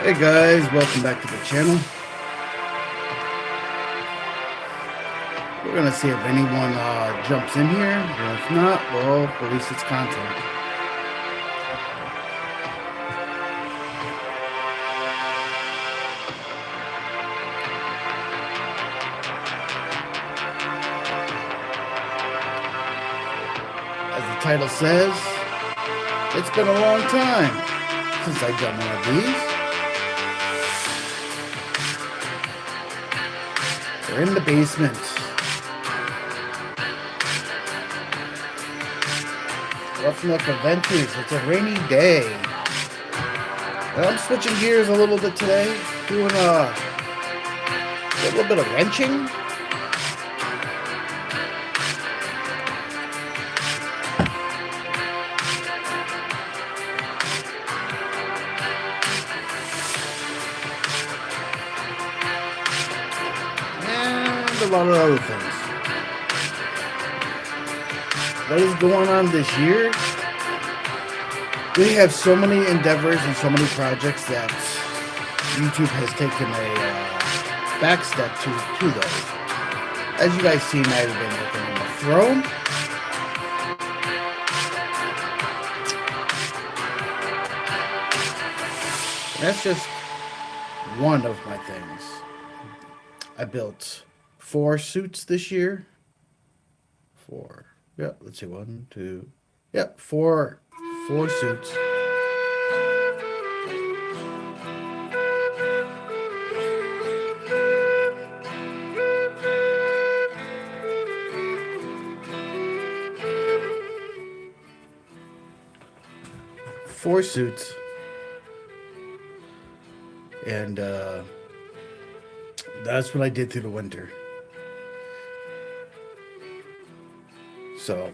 Hey guys, welcome back to the channel. We're gonna see if anyone jumps in here, and if not, well, at least it's content. As the title says, it's been a long time since I've done one of these. We're in the basement. Roughneck Adventures. It's a rainy day. And I'm switching gears a little bit today, doing a little bit of wrenching. And a lot of other things. What is going on this year? We have so many endeavors and so many projects that YouTube has taken a back step to those. As you guys seen, I've been working on the throne. That's just one of my things. I built 4 suits this year. 4. Yeah, let's see. 1, 2. Yeah, 4 suits. Four suits. And that's what I did through the winter. So,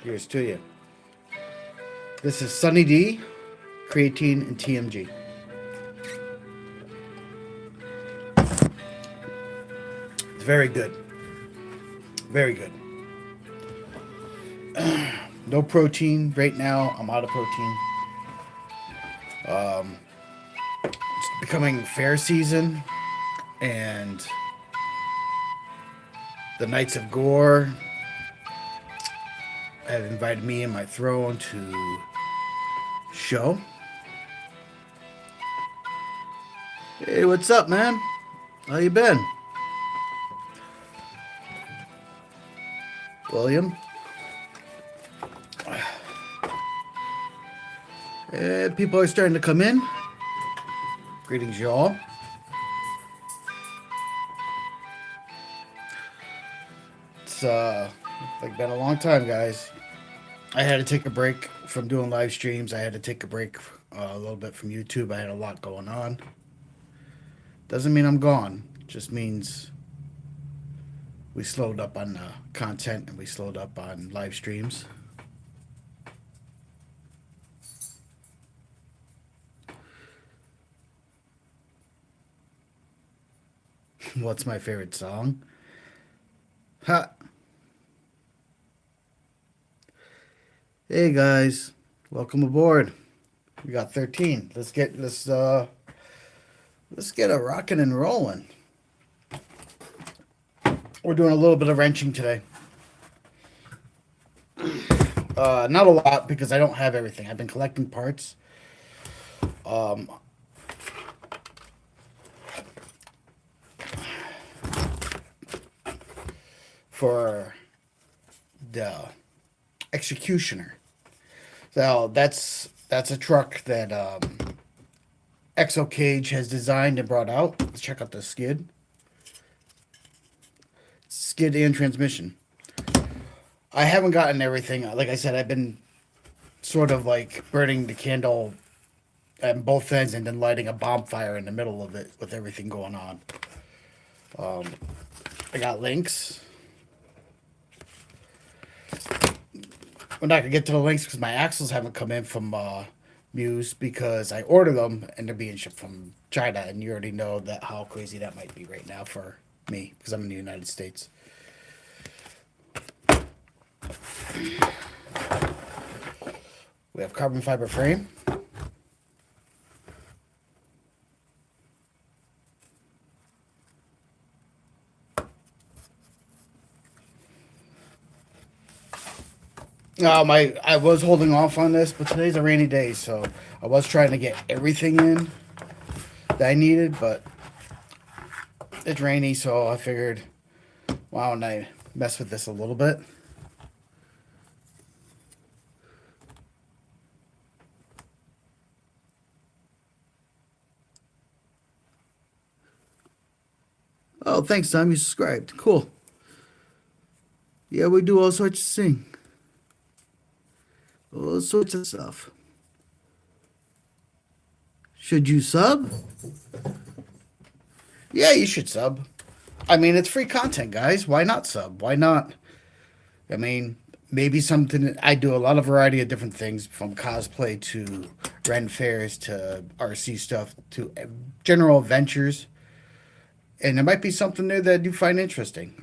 here's to you. This is Sunny D, creatine, and TMG. It's very good. Very good. No protein right now. I'm out of protein. It's becoming fair season, and the Knights of Gore have invited me and my throne to show. Hey, what's up, man? How you been? William? People are starting to come in. Greetings, y'all. It's like been a long time, guys. I had to take a break from doing live streams. I had to take a break a little bit from YouTube. I had a lot going on. Doesn't mean I'm gone. It just means we slowed up on content and we slowed up on live streams. What's my favorite song? Ha! Hey guys, welcome aboard. We got 13. Let's get a rocking and rolling. We're doing a little bit of wrenching today. Not a lot because I don't have everything. I've been collecting parts. For the Executioner. So that's a truck that Exo Cage has designed and brought out. Let's check out the skid. Skid and transmission. I haven't gotten everything. Like I said, I've been sort of like burning the candle at both ends and then lighting a bonfire in the middle of it with everything going on. I got links. We're not gonna get to the links because my axles haven't come in from Muse because I ordered them and they're being shipped from China, and you already know that how crazy that might be right now for me because I'm in the United States. We have carbon fiber frame. I was holding off on this, but today's a rainy day, so I was trying to get everything in that I needed, but it's rainy, so I figured, why don't I mess with this a little bit? Oh, thanks, Tom. You subscribed. Cool. Yeah, we do all sorts of things. All sorts of stuff. Should you sub? Yeah, you should sub. I mean, it's free content, guys. Why not sub? Why not? I mean, maybe something. I do a lot of variety of different things, from cosplay to rent fairs to RC stuff to general adventures, and there might be something there that you find interesting.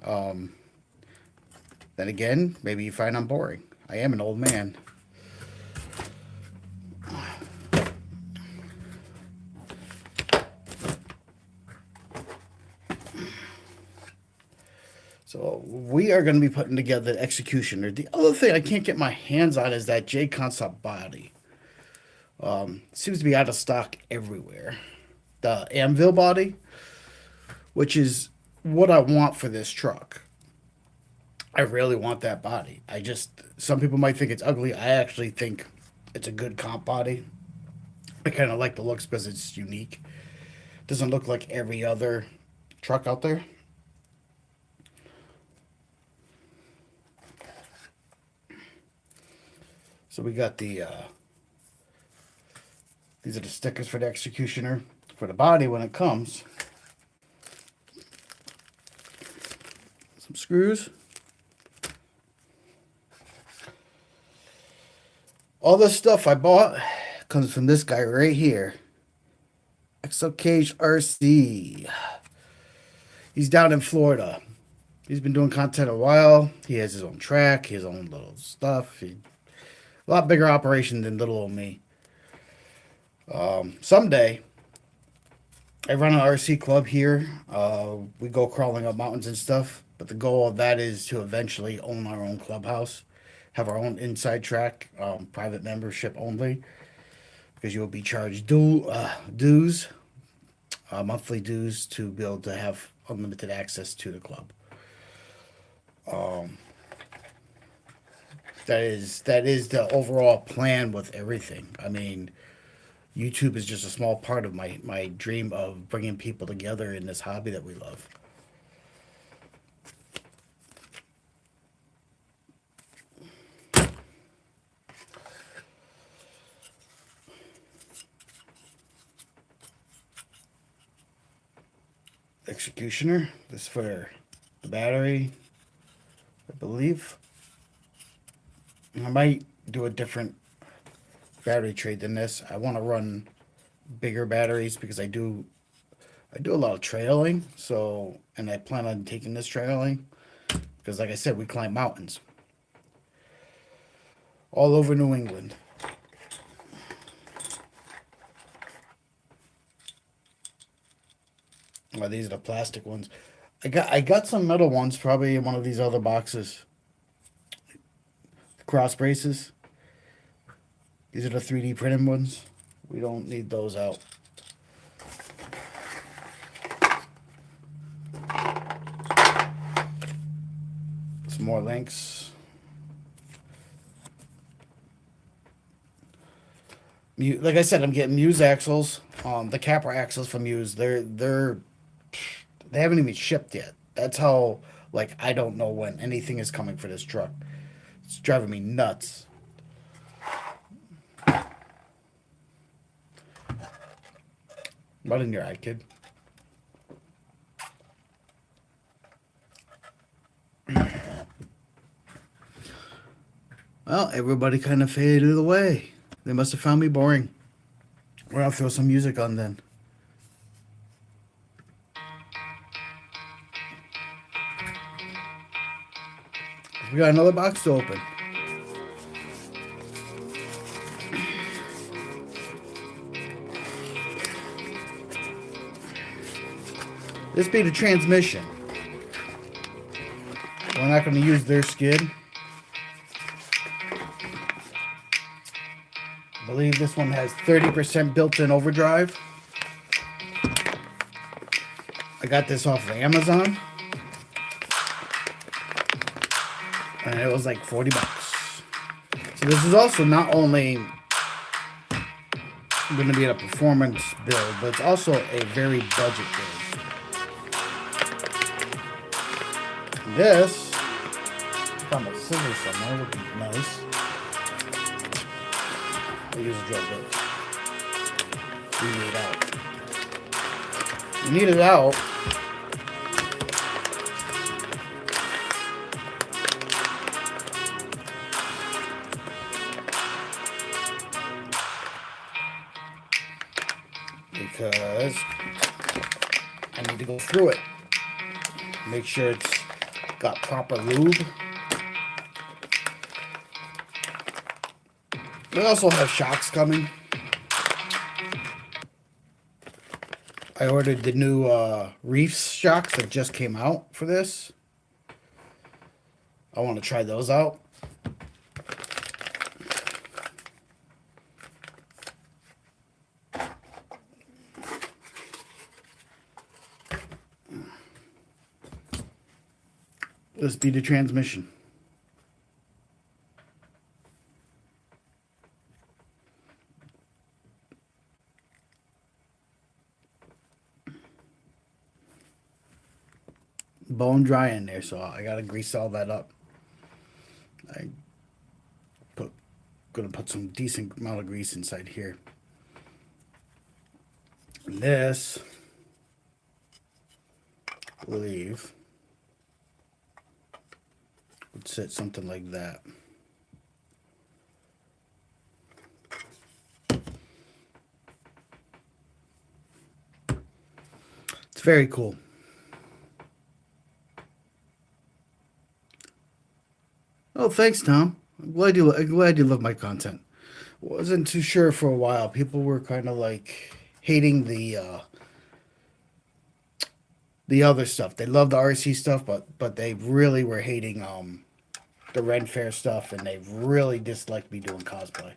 Then again, maybe you find I'm boring. I am an old man. So we are going to be putting together the Executioner. The other thing I can't get my hands on is that J Concept body. Seems to be out of stock everywhere. The Anvil body, which is what I want for this truck. I really want that body. Some people might think it's ugly. I actually think it's a good comp body. I kind of like the looks because it's unique. Doesn't look like every other truck out there. So we got these are the stickers for the Executioner for the body when it comes. Some screws. All this stuff I bought comes from this guy right here. XL Cage RC. He's down in Florida. He's been doing content a while. He has his own track, his own little stuff. A lot bigger operation than little old me. Someday, I run an RC club here. We go crawling up mountains and stuff. But the goal of that is to eventually own our own clubhouse, have our own inside track, private membership only, because you will be charged dues, monthly dues, to be able to have unlimited access to the club. That is the overall plan with everything. I mean, YouTube is just a small part of my dream of bringing people together in this hobby that we love. Executioner. This for the battery, I believe. I might do a different battery trade than this. I want to run bigger batteries because I do a lot of trailing. So, and I plan on taking this trailing because, like I said, we climb mountains all over New England. Oh, these are the plastic ones. I got some metal ones, probably in one of these other boxes. Cross braces. These are the 3D printed ones. We don't need those out. Some more links. Like I said, I'm getting Muse axles. The Capra axles from Muse. They haven't even shipped yet. That's how, like, I don't know when anything is coming for this truck. It's driving me nuts. What in your eye, kid? Well, everybody kind of faded away. They must have found me boring. We're gonna throw some music on then. We got another box to open. This be the transmission. We're not going to use their skid. believe this one has 30% built-in overdrive. I got this off of Amazon. And it was like 40 bucks. So this is also not only going to be a performance build, but it's also a very budget build. This, I found a scissors somewhere, would be nice. I'll use a drill bit. We need it out. You need it out. Because I need to go through it. Make sure it's got proper lube. We also have shocks coming. I ordered the new Reefs shocks that just came out for this. I want to try those out. This be the transmission. Bone dry in there, so I gotta grease all that up. Gonna put some decent amount of grease inside here. And this, I believe, would sit something like that. It's very cool. Oh, thanks, Tom. I'm glad you love my content. Wasn't too sure for a while. People were kind of like hating the other stuff. They loved the RC stuff, but they really were hating the Ren Fair stuff, and they really disliked me doing cosplay.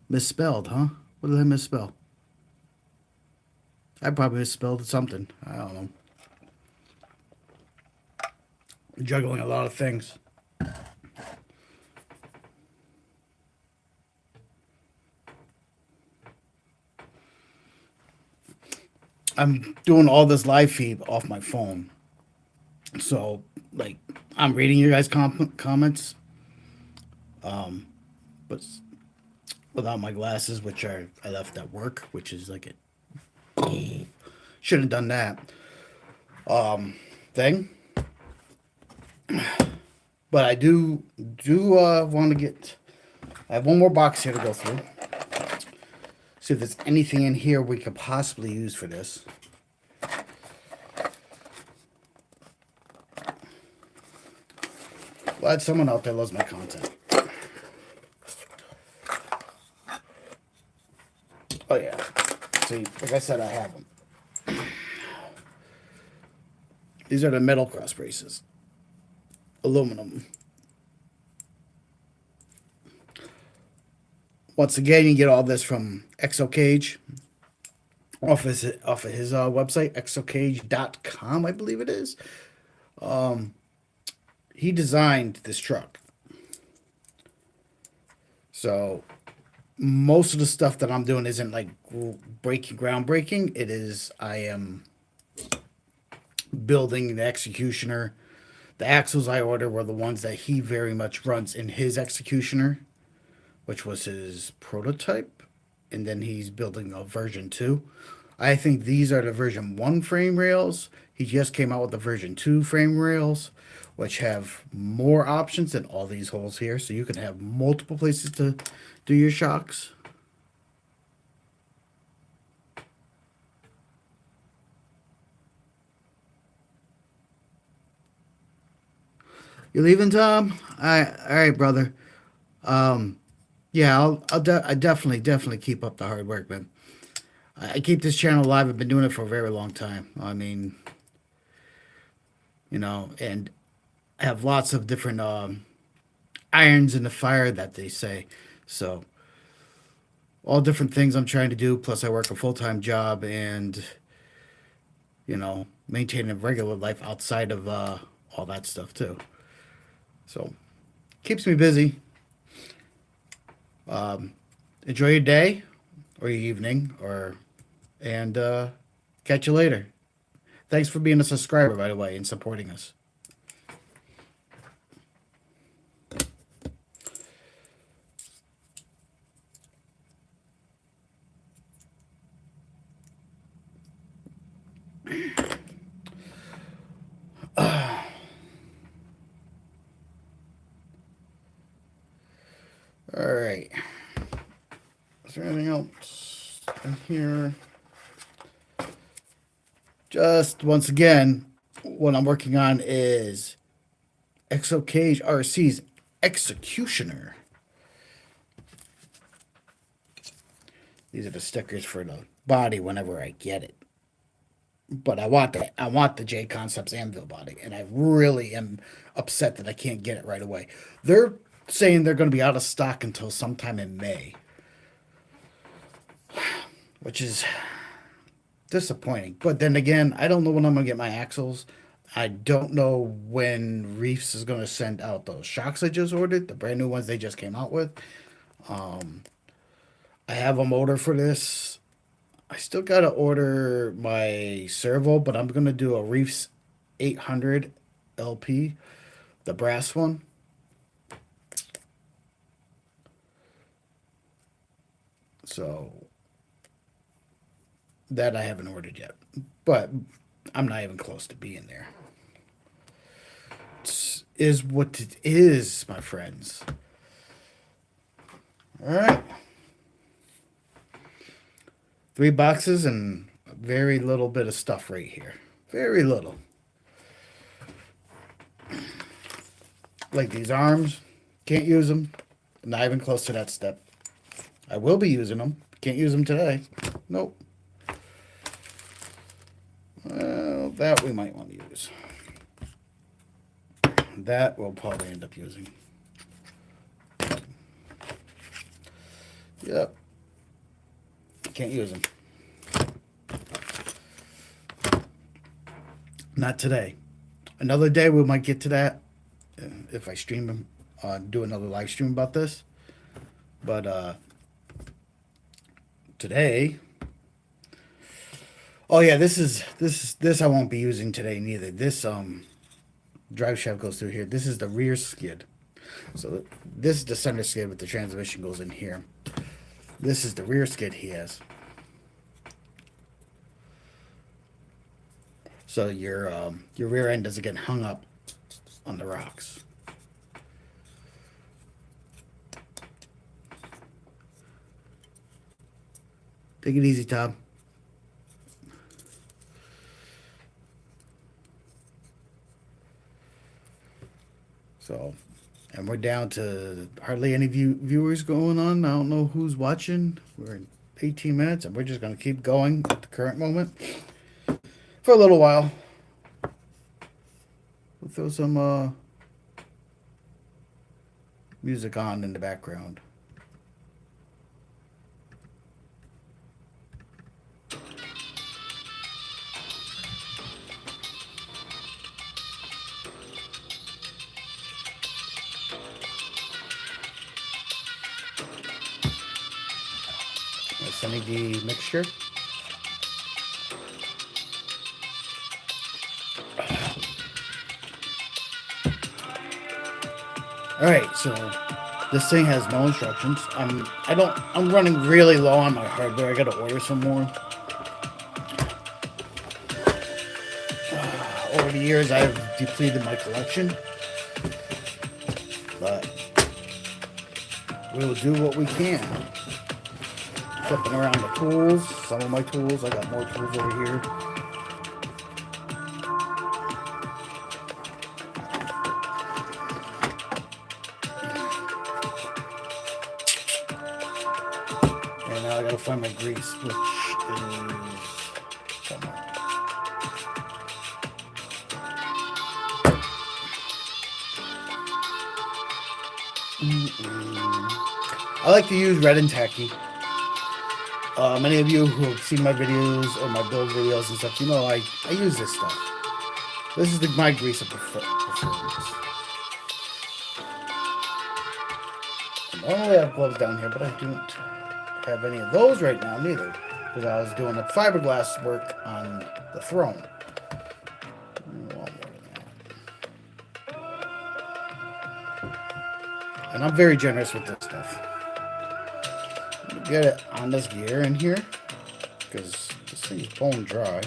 Misspelled, huh? What did I misspell? I probably misspelled something. I don't know. Juggling a lot of things. I'm doing all this live feed off my phone. So, like, I'm reading your guys' comments. But without my glasses, which I left at work, which is like it. Shouldn't have done that. Thing. But I do want to get. I have one more box here to go through. See if there's anything in here we could possibly use for this. Glad someone out there loves my content. Oh yeah. See, like I said, I have them. These are the metal cross braces. Aluminum. Once again, you get all this from ExoCage off of his website, exocage.com, I believe it is. He designed this truck. So most of the stuff that I'm doing isn't like groundbreaking. It is, I am building the Executioner. The axles I ordered were the ones that he very much runs in his Executioner, which was his prototype, and then he's building a version 2. I think these are the version 1 frame rails. He just came out with the version 2 frame rails, which have more options than all these holes here, so you can have multiple places to do your shocks. You leaving, Tom? All right, brother. Yeah, I definitely keep up the hard work, man. I keep this channel alive. I've been doing it for a very long time. I mean, and have lots of different irons in the fire that they say. So all different things I'm trying to do. Plus, I work a full time job and maintain a regular life outside of all that stuff too. So keeps me busy. Enjoy your day or your evening, or and catch you later. Thanks for being a subscriber, by the way, and supporting us. All right. Is there anything else in here? Just once again, what I'm working on is Exo Cage RC's Executioner. These are the stickers for the body whenever I get it. But I want the J Concepts Anvil body, and I really am upset that I can't get it right away. They're saying they're going to be out of stock until sometime in May, which is disappointing. But then again, I don't know when I'm going to get my axles. I don't know when Reefs is going to send out those shocks I just ordered, the brand new ones they just came out with. I have a motor for this. I still got to order my servo, but I'm going to do a Reefs 800 LP, the brass one. So that I haven't ordered yet, but I'm not even close to being there. Is what it is, my friends. All right. 3 boxes and a very little bit of stuff right here. Very little. Like these arms, can't use them. Not even close to that step. I will be using them. Can't use them today. Nope. Well, that we might want to use. That we'll probably end up using. Yep. Can't use them. Not today. Another day we might get to that if I stream them, do another live stream about this. But today, oh yeah, this I won't be using today neither. This drive shaft goes through here. This is the rear skid. So this is the center skid, but the transmission goes in here. This is the rear skid he has. So your rear end doesn't get hung up on the rocks. Take it easy, Tom. So, and we're down to hardly any viewers going on. I don't know who's watching. We're in 18 minutes, and we're just going to keep going at the current moment for a little while. We'll throw some music on in the background. Sending the mixture. All right, so this thing has no instructions. I'm running really low on my hardware. I got to order some more. Over the years, I've depleted my collection, but we'll do what we can. Flipping around the tools, some of my tools. I got more tools over here. And now I gotta find my grease, which is somewhere. I like to use red and tacky. Many of you who have seen my videos or my build videos and stuff, you know I use this stuff. This is my grease of performance. Normally I have gloves down here, but I don't have any of those right now neither, because I was doing the fiberglass work on the throne. And I'm very generous with this stuff. Get it on this gear in here, because this thing's bone dry.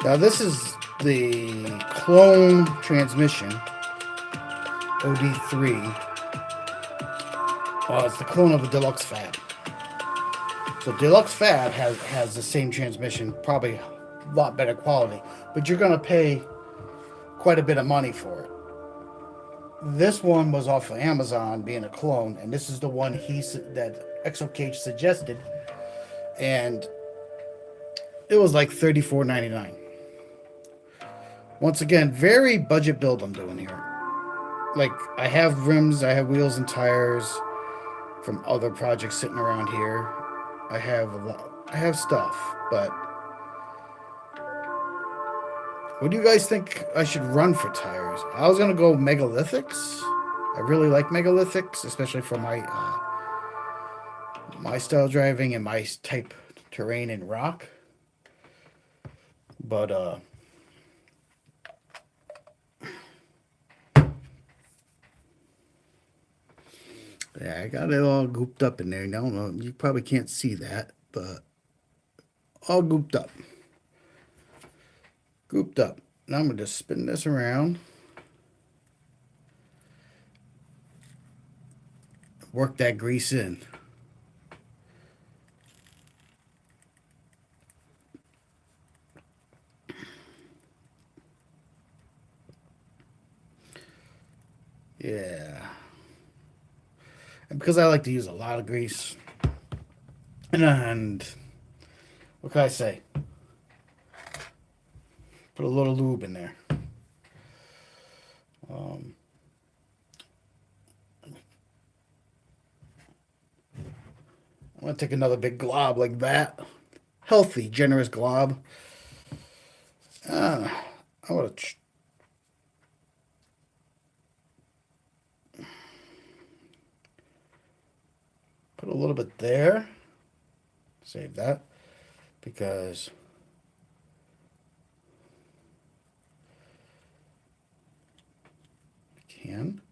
Now this is the clone transmission, OD3. It's the clone of the Deluxe Fab. So Deluxe Fab has the same transmission, probably a lot better quality, but you're gonna pay quite a bit of money for it. This one was off of Amazon, being a clone, and this is the one that ExoCage suggested, and it was like $34.99. Once again, very budget build I'm doing here. Like, I have rims, I have wheels and tires from other projects sitting around here. I have stuff, but what do you guys think I should run for tires? I was gonna go megalithics. I really like megalithics, especially for my style driving and my type terrain and rock. But yeah, I got it all gooped up in there. No, you probably can't see that, but all gooped up. Gooped up. Now I'm going to just spin this around. Work that grease in. Yeah. And because I like to use a lot of grease, and what can I say? Put a little lube in there. I'm going to take another big glob like that. Healthy, generous glob. I want to put a little bit there. Save that because I can.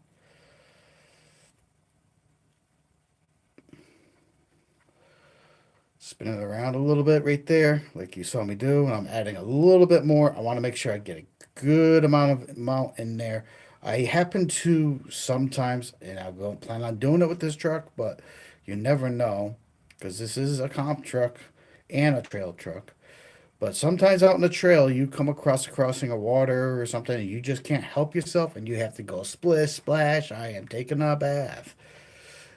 Spin it around a little bit right there, like you saw me do. And I'm adding a little bit more. I want to make sure I get a good amount in there. I happen to sometimes, and I don't plan on doing it with this truck, but you never know, because this is a comp truck and a trail truck. But sometimes out in the trail, you come across a crossing of water or something, and you just can't help yourself, and you have to go splish, splash. I am taking a bath.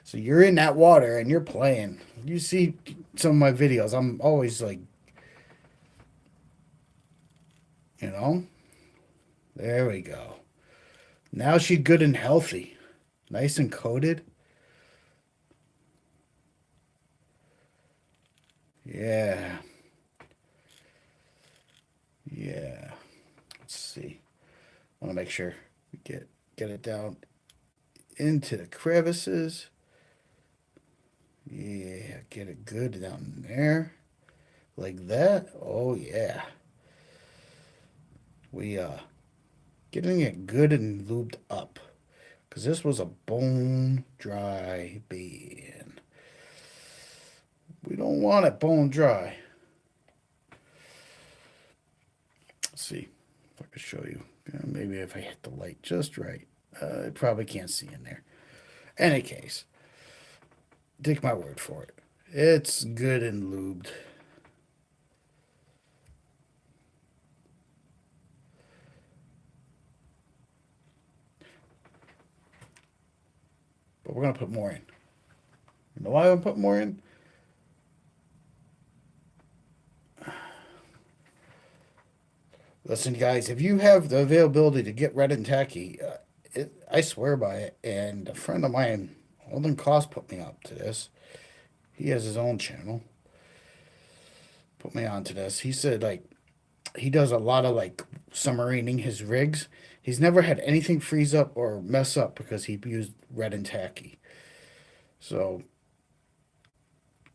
So you're in that water and you're playing. You see some of my videos. I'm always like, you know, there we go. Now she's good and healthy, nice and coated. Yeah, yeah. Let's see. I want to make sure we get it down into the crevices. Yeah, get it good down there, like that. Oh yeah. We getting it good and lubed up, because this was a bone dry bean. We don't want it bone dry. Let's see if I can show you. Maybe if I hit the light just right. I probably can't see in there. Any case, take my word for it. It's good and lubed. But we're going to put more in. You know why I'm putting more in? Listen, guys, if you have the availability to get red and tacky, I swear by it. And a friend of mine, Alden Cost, put me up to this. He has his own channel. Put me on to this. He said, like, he does a lot of, like, submarining his rigs. He's never had anything freeze up or mess up because he used red and tacky. So,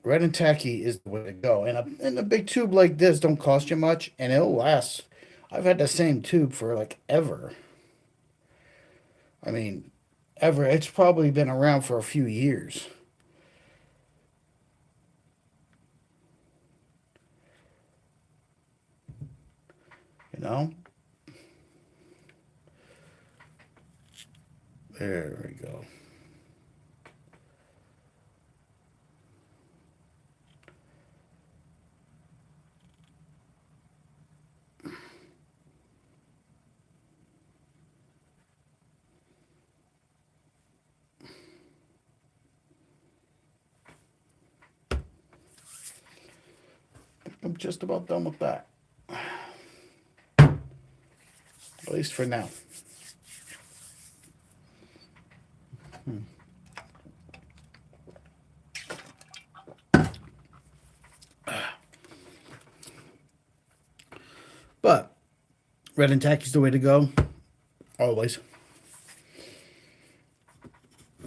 red and tacky is the way to go. And a big tube like this don't cost you much, and it'll last. I've had the same tube for, like, ever. I mean, ever. It's probably been around for a few years. You know? There we go. I'm just about done with that. At least for now. But red and tacky's the way to go. Always.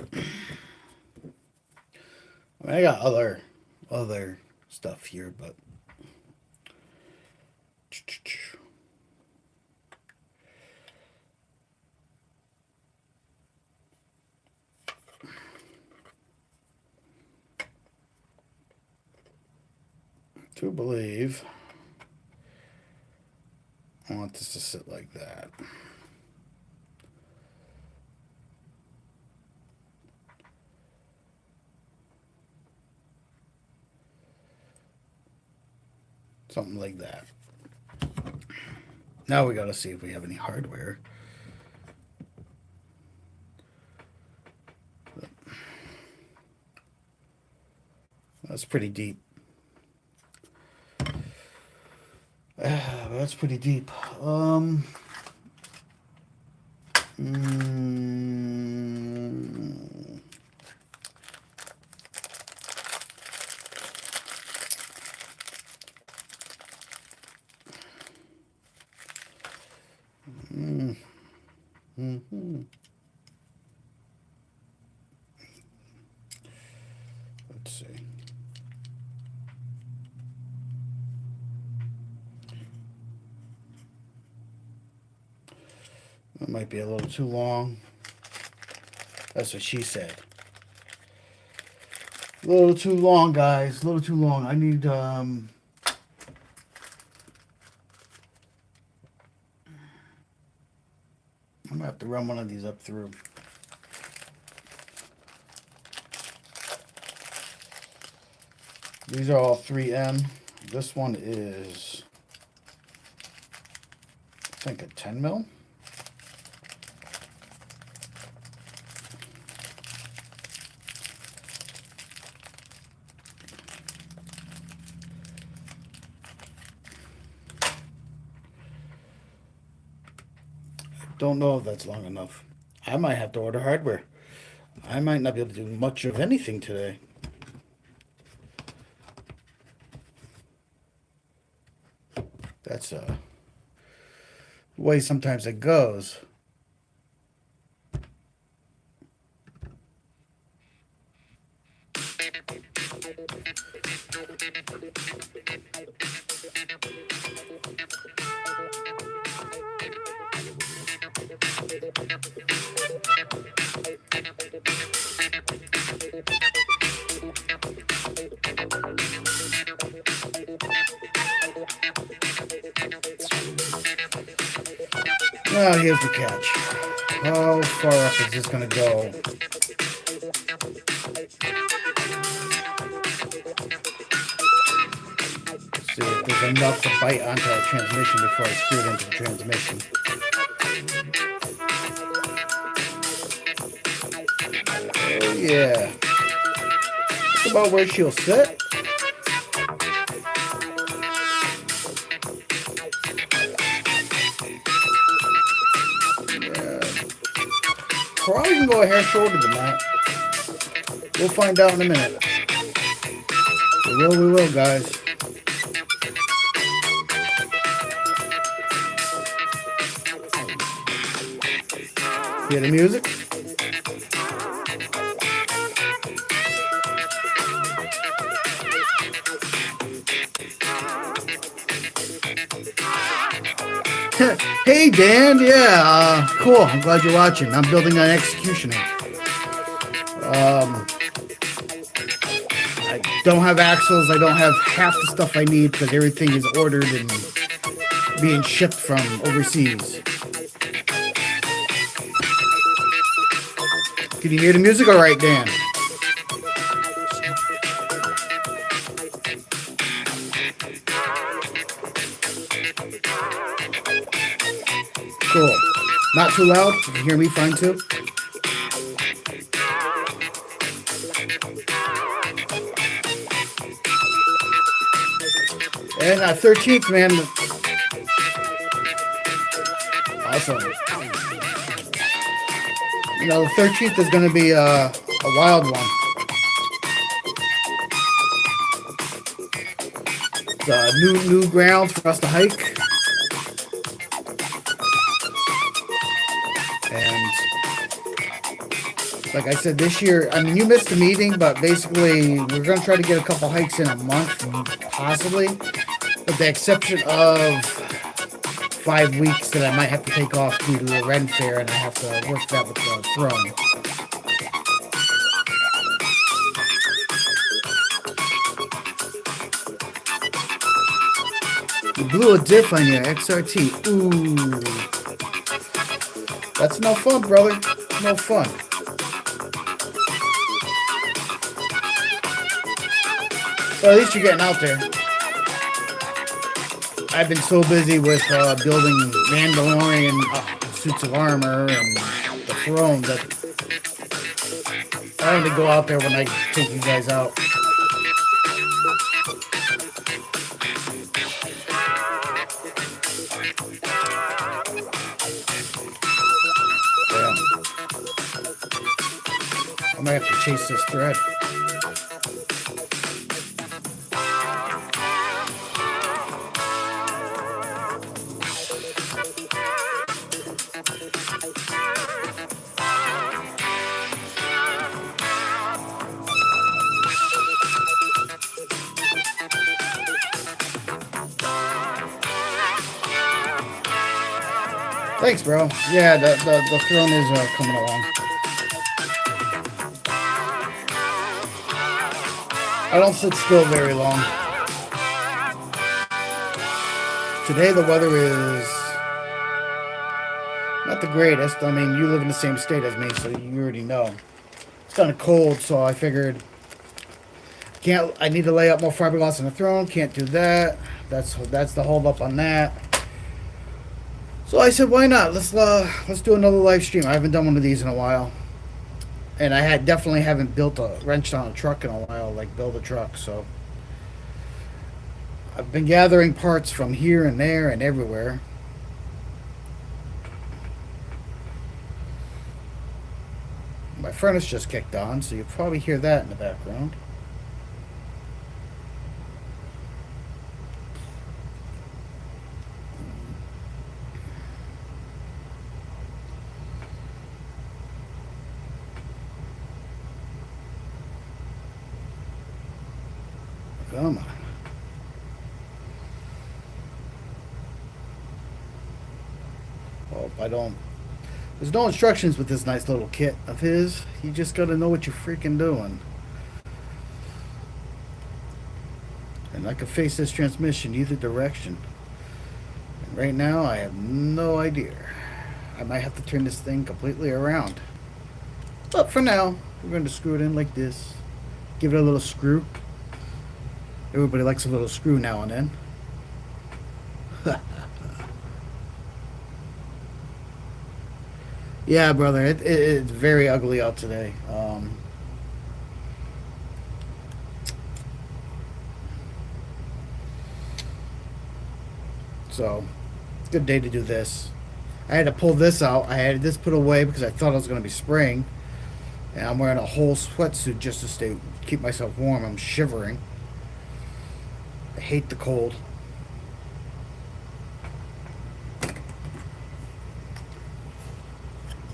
I mean, I got other stuff here, but to believe I want this to sit like that. Something like that. Now we gotta see if we have any hardware. That's pretty deep. That's pretty deep. Let's see. That might be a little too long. That's what she said. A little too long, guys. A little too long. I need I'm gonna have to run one of these up through. These are all 3M. This one is, I think, a 10 mil. Don't know if that's long enough. I might have to order hardware. I might not be able to do much of anything today. That's the way sometimes it goes. Now here's the catch. How far up is this going to go? See if there's enough to bite onto our transmission before I screw it into the transmission. Oh yeah. That's about where she'll sit. probably can go a hair shorter than that. We'll find out in a minute. We will, guys. Hear the music? Hey Dan, yeah, cool. I'm glad you're watching. I'm building an executioner. I don't have axles. I don't have half the stuff I need because everything is ordered and being shipped from overseas. Can you hear the music all right, Dan? Cool. Not too loud. You can hear me fine too. And 13th, man. Awesome. You know, the 13th is going to be a wild one. It's new ground for us to hike. And like I said, this year, I mean, you missed the meeting, but basically we're going to try to get a couple hikes in a month, possibly. With the exception of 5 weeks that I might have to take off due to the Ren Fair, and I have to work that with the throne. You blew a diff on your XRT. Ooh. That's no fun, brother. No fun. Well, at least you're getting out there. I've been so busy with building Mandalorian suits of armor and the throne that I only go out there when I take you guys out. Yeah. I might have to chase this thread. Thanks, bro. Yeah, the throne is coming along. I don't sit still very long. Today the weather is not the greatest. I mean, you live in the same state as me, so you already know. It's kind of cold, so I figured I need to lay up more fiberglass on the throne. Can't do that. That's the hold up on that. So I said, why not? Let's do another live stream. I haven't done one of these in a while, and I definitely haven't wrenched on a truck in a while, like build a truck. So I've been gathering parts from here and there and everywhere. My furnace just kicked on, so you'll probably hear that in the background. Come on. Well, I don't. There's no instructions with this nice little kit of his. You just gotta know what you're freaking doing. And I can face this transmission either direction. And right now, I have no idea. I might have to turn this thing completely around. But for now, we're going to screw it in like this. Give it a little screw. Everybody likes a little screw now and then. Yeah, brother, it's very ugly out today. So, it's a good day to do this. I had to pull this out. I had this put away because I thought it was going to be spring. And I'm wearing a whole sweatsuit just to keep myself warm. I'm shivering. I hate the cold.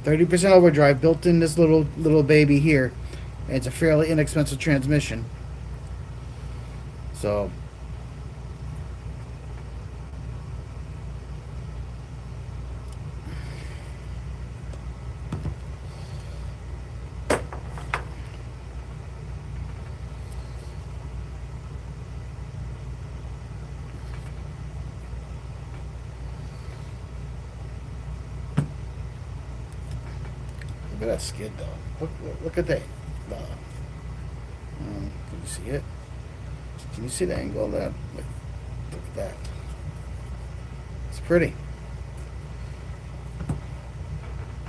%30 overdrive built in this little baby here. And it's a fairly inexpensive transmission. So look at that skid though. Look at that. Can you see it? Can you see the angle of that? Look at that. It's pretty.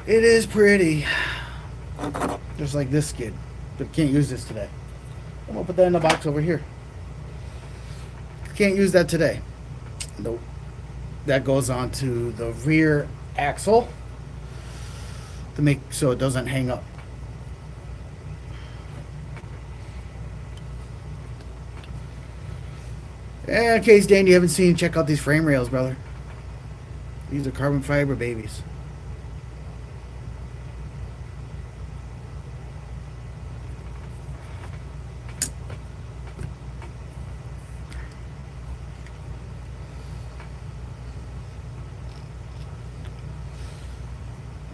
It is pretty. Just like this skid. But can't use this today. I'm gonna put that in the box over here. Can't use that today. Nope. That goes on to the rear axle to make so it doesn't hang up. In case, Dan, you haven't seen, check out these frame rails, brother. These are carbon fiber babies.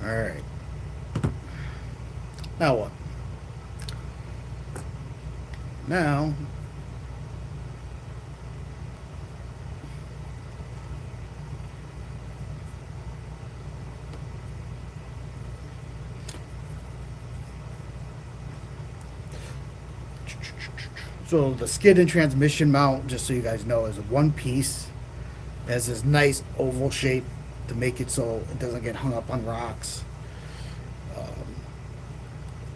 All right. Now what? Now so the skid and transmission mount, just so you guys know, is one piece. It has this nice oval shape to make it so it doesn't get hung up on rocks.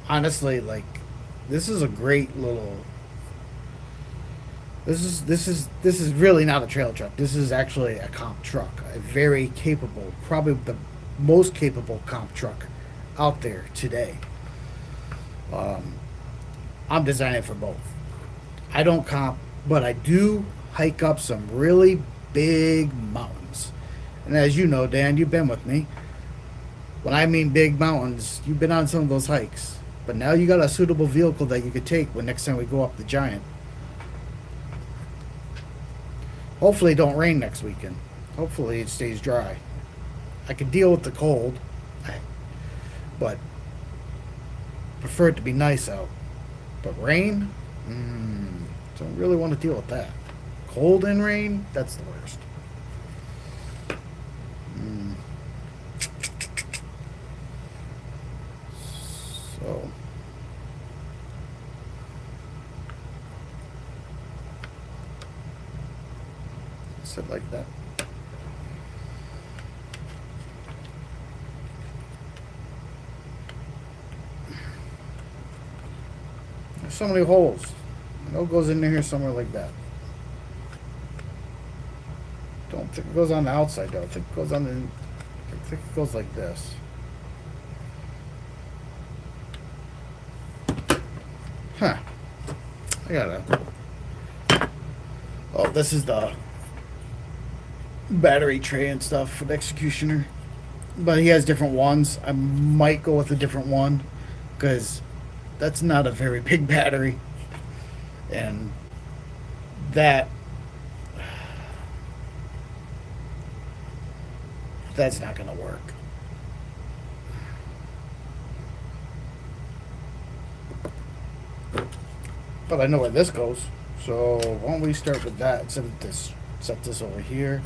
Honestly, like, this is a great little. This is really not a trail truck. This is actually a comp truck, a very capable, probably the most capable comp truck out there today. I'm designing for both. I don't comp, but I do hike up some really big mountains. And as you know, Dan, you've been with me. When I mean big mountains, you've been on some of those hikes. But now you got a suitable vehicle that you could take when next time we go up the Giant. Hopefully it don't rain next weekend. Hopefully it stays dry. I can deal with the cold, but prefer it to be nice out. But rain? Don't really want to deal with that. Cold and rain? That's the worst. So sit like that. There's so many holes. I know it goes in here somewhere like that. Don't think it goes on the outside though. I think it goes on the. I think it goes like this. Huh. I gotta. Oh, this is the battery tray and stuff for the Executioner. But he has different ones. I might go with a different one because that's not a very big battery. And that's not going to work. But I know where this goes. So why don't we start with that? Set this over here.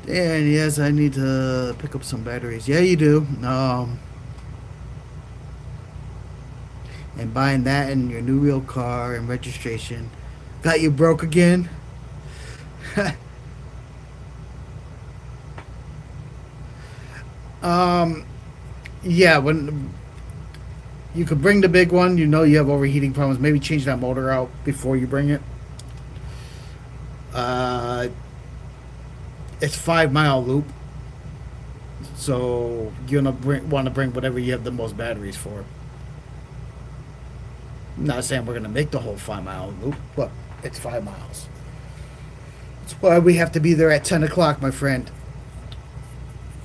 And yes, I need to pick up some batteries. Yeah, you do. And buying that and your new real car and registration got you broke again. Yeah, You could bring the big one. You know you have overheating problems. Maybe change that motor out before you bring it. Uh, it's 5 mile loop, so you're gonna want to bring whatever you have the most batteries for. I'm not saying we're gonna make the whole 5 mile loop, but it's 5 miles. That's why we have to be there at 10 o'clock, my friend.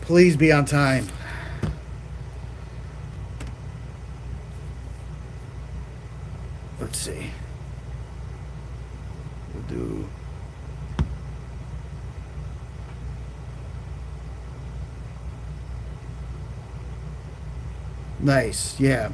Please be on time. Let's see. We'll do. Nice, yeah.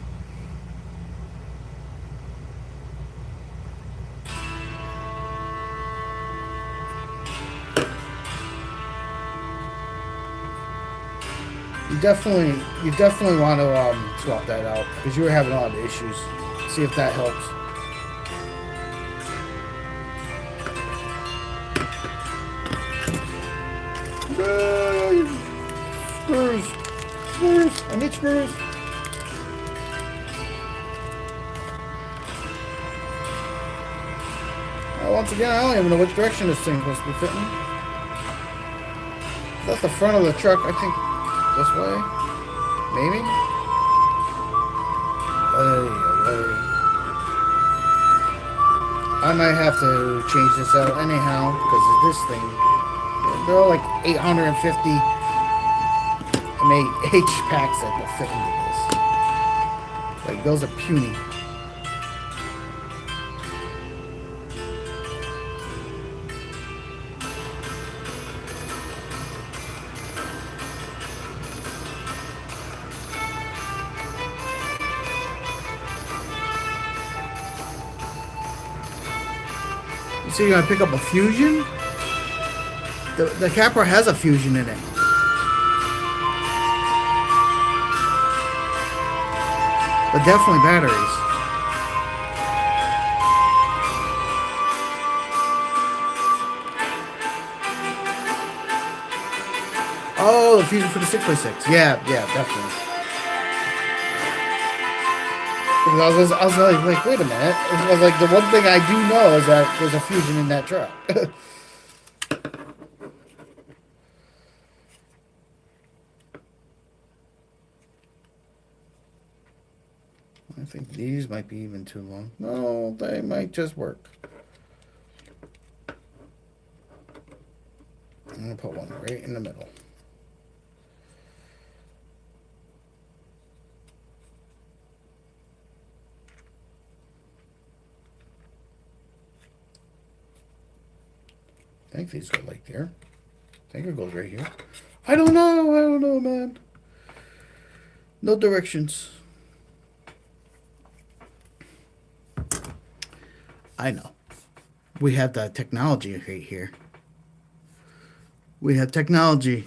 You definitely want to swap that out because you were having a lot of issues. See if that helps. Screws, screws. I need screws. Once again, I don't even know which direction this thing's supposed to be fitting. That's the front of the truck. I think this way, maybe. I might have to change this out anyhow because of this thing. They're all like 850 MAH packs that will fit into this. Like those are puny. So you're gonna pick up a Fusion? The Capra has a Fusion in it. But definitely batteries. Oh, the Fusion for the 6x6. Yeah, definitely. Because I was like, wait a minute. I was like, the one thing I do know is that there's a Fusion in that truck. I think these might be even too long. No, they might just work. I'm going to put one right in the middle. I think these go like there. I think it goes right here. I don't know, man. No directions. I know. We have the technology right here. We have technology.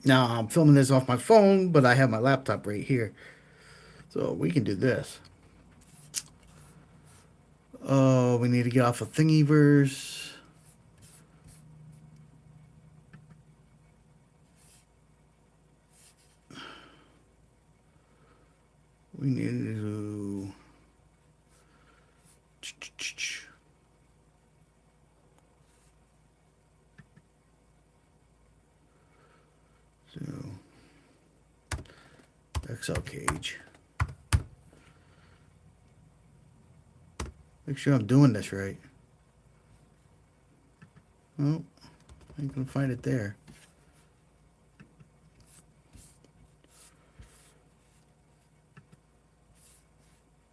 Now, I'm filming this off my phone, but I have my laptop right here. So we can do this. Oh, we need to get off of Thingiverse. We need to... XL cage. Make sure I'm doing this right. Oh, I ain't gonna find it there.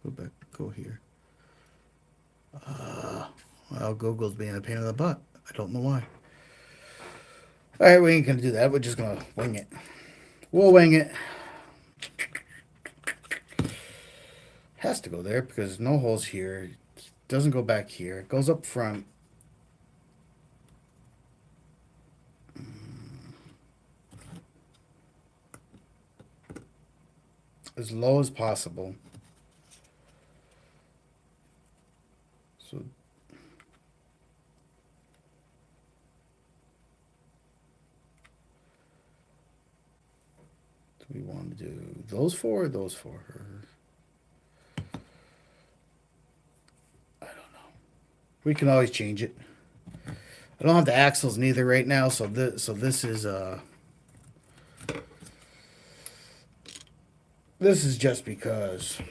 Go back, go here. Well, Google's being a pain in the butt. I don't know why. Alright, we ain't gonna do that. We're just gonna wing it. We'll wing it. Has to go there because no holes here. Doesn't go back here. It goes up front. As low as possible. So We want to do those four or those four? I don't know. We can always change it. I don't have the axles neither right now, so this is just because.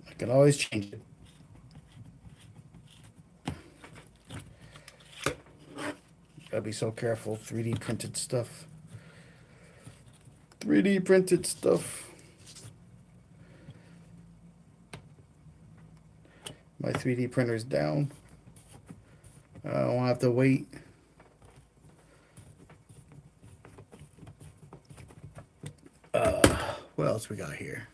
I can always change it. Gotta be so careful. 3D printed stuff. 3D printed stuff. My 3D printer's down. I don't have to wait. What else we got here?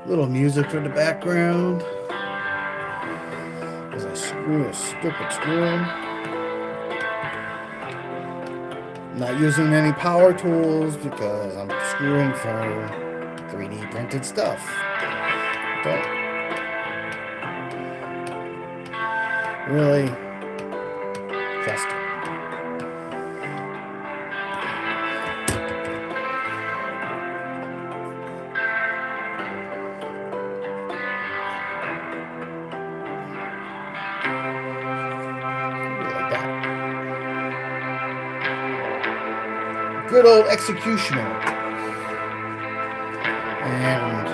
Little music for the background. As I screw a stupid screw in. Not using any power tools because I'm screwing for 3D printed stuff. Don't really trust it. Like that. Good old executioner. And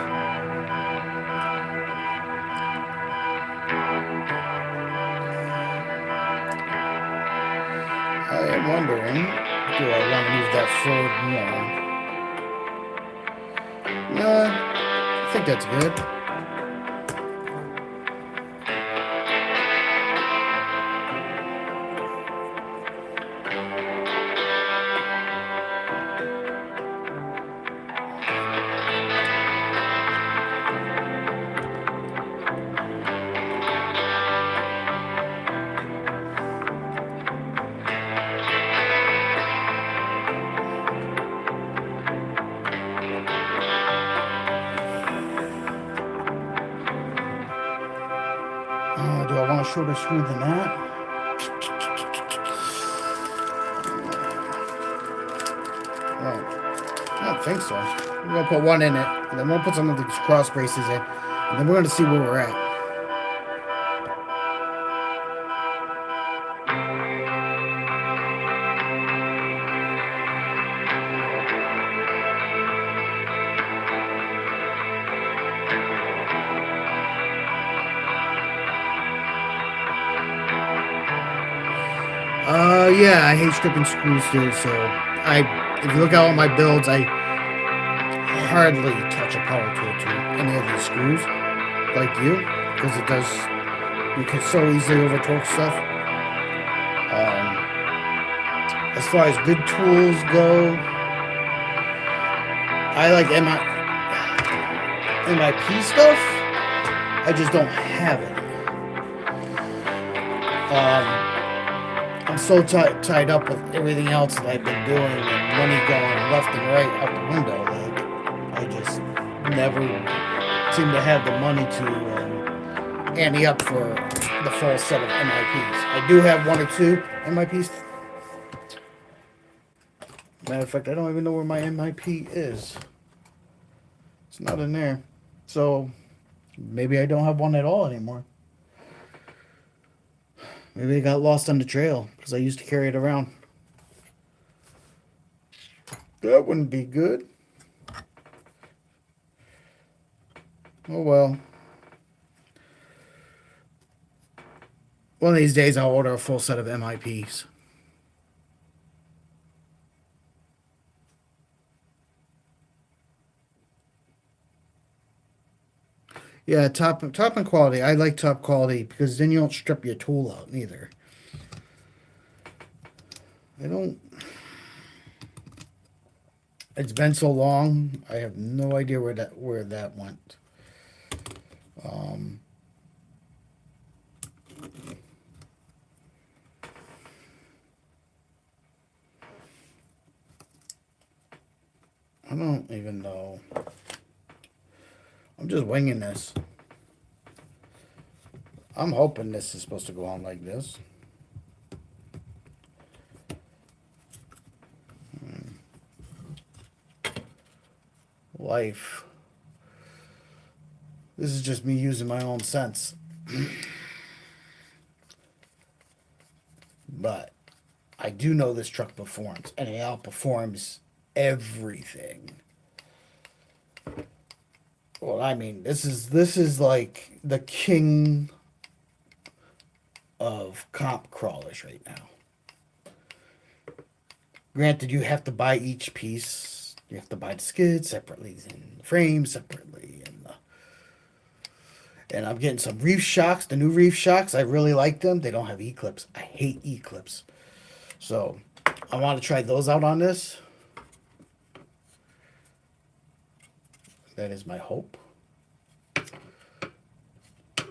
I am wondering, do I want to move that forward more? Nah, I think that's good. Do I want a shorter screw than that? Right. I don't think so. We're going to put one in it, and then we'll put some of these cross braces in, and then we're going to see where we're at. Yeah, I hate stripping screws too, so if you look at all my builds, I hardly touch a power tool to any of these screws, like you, because you can so easily over torque stuff. As far as good tools go, I like MIP stuff. I just don't have it. I'm so tied up with everything else that I've been doing and money going left and right out the window. Like, I just never seem to have the money to ante up for the full set of MIPs. I do have one or two MIPs. Matter of fact, I don't even know where my MIP is. It's not in there. So maybe I don't have one at all anymore. Maybe it got lost on the trail because I used to carry it around. That wouldn't be good. Oh well. One of these days I'll order a full set of MIPs. Yeah, top and quality. I like top quality because then you don't strip your tool out neither. I don't. It's been so long. I have no idea where that went. Um, I don't even know. I'm just winging this. I'm hoping this is supposed to go on like this. Life. This is just me using my own sense. But I do know this truck performs, and it outperforms everything. Well, I mean, this is like the king of comp crawlers right now. Granted, you have to buy each piece. You have to buy the skid separately, and the frame separately, and I'm getting some reef shocks. The new reef shocks, I really like them. They don't have E-clips. I hate E-clips. So I want to try those out on this. That is my hope. Did I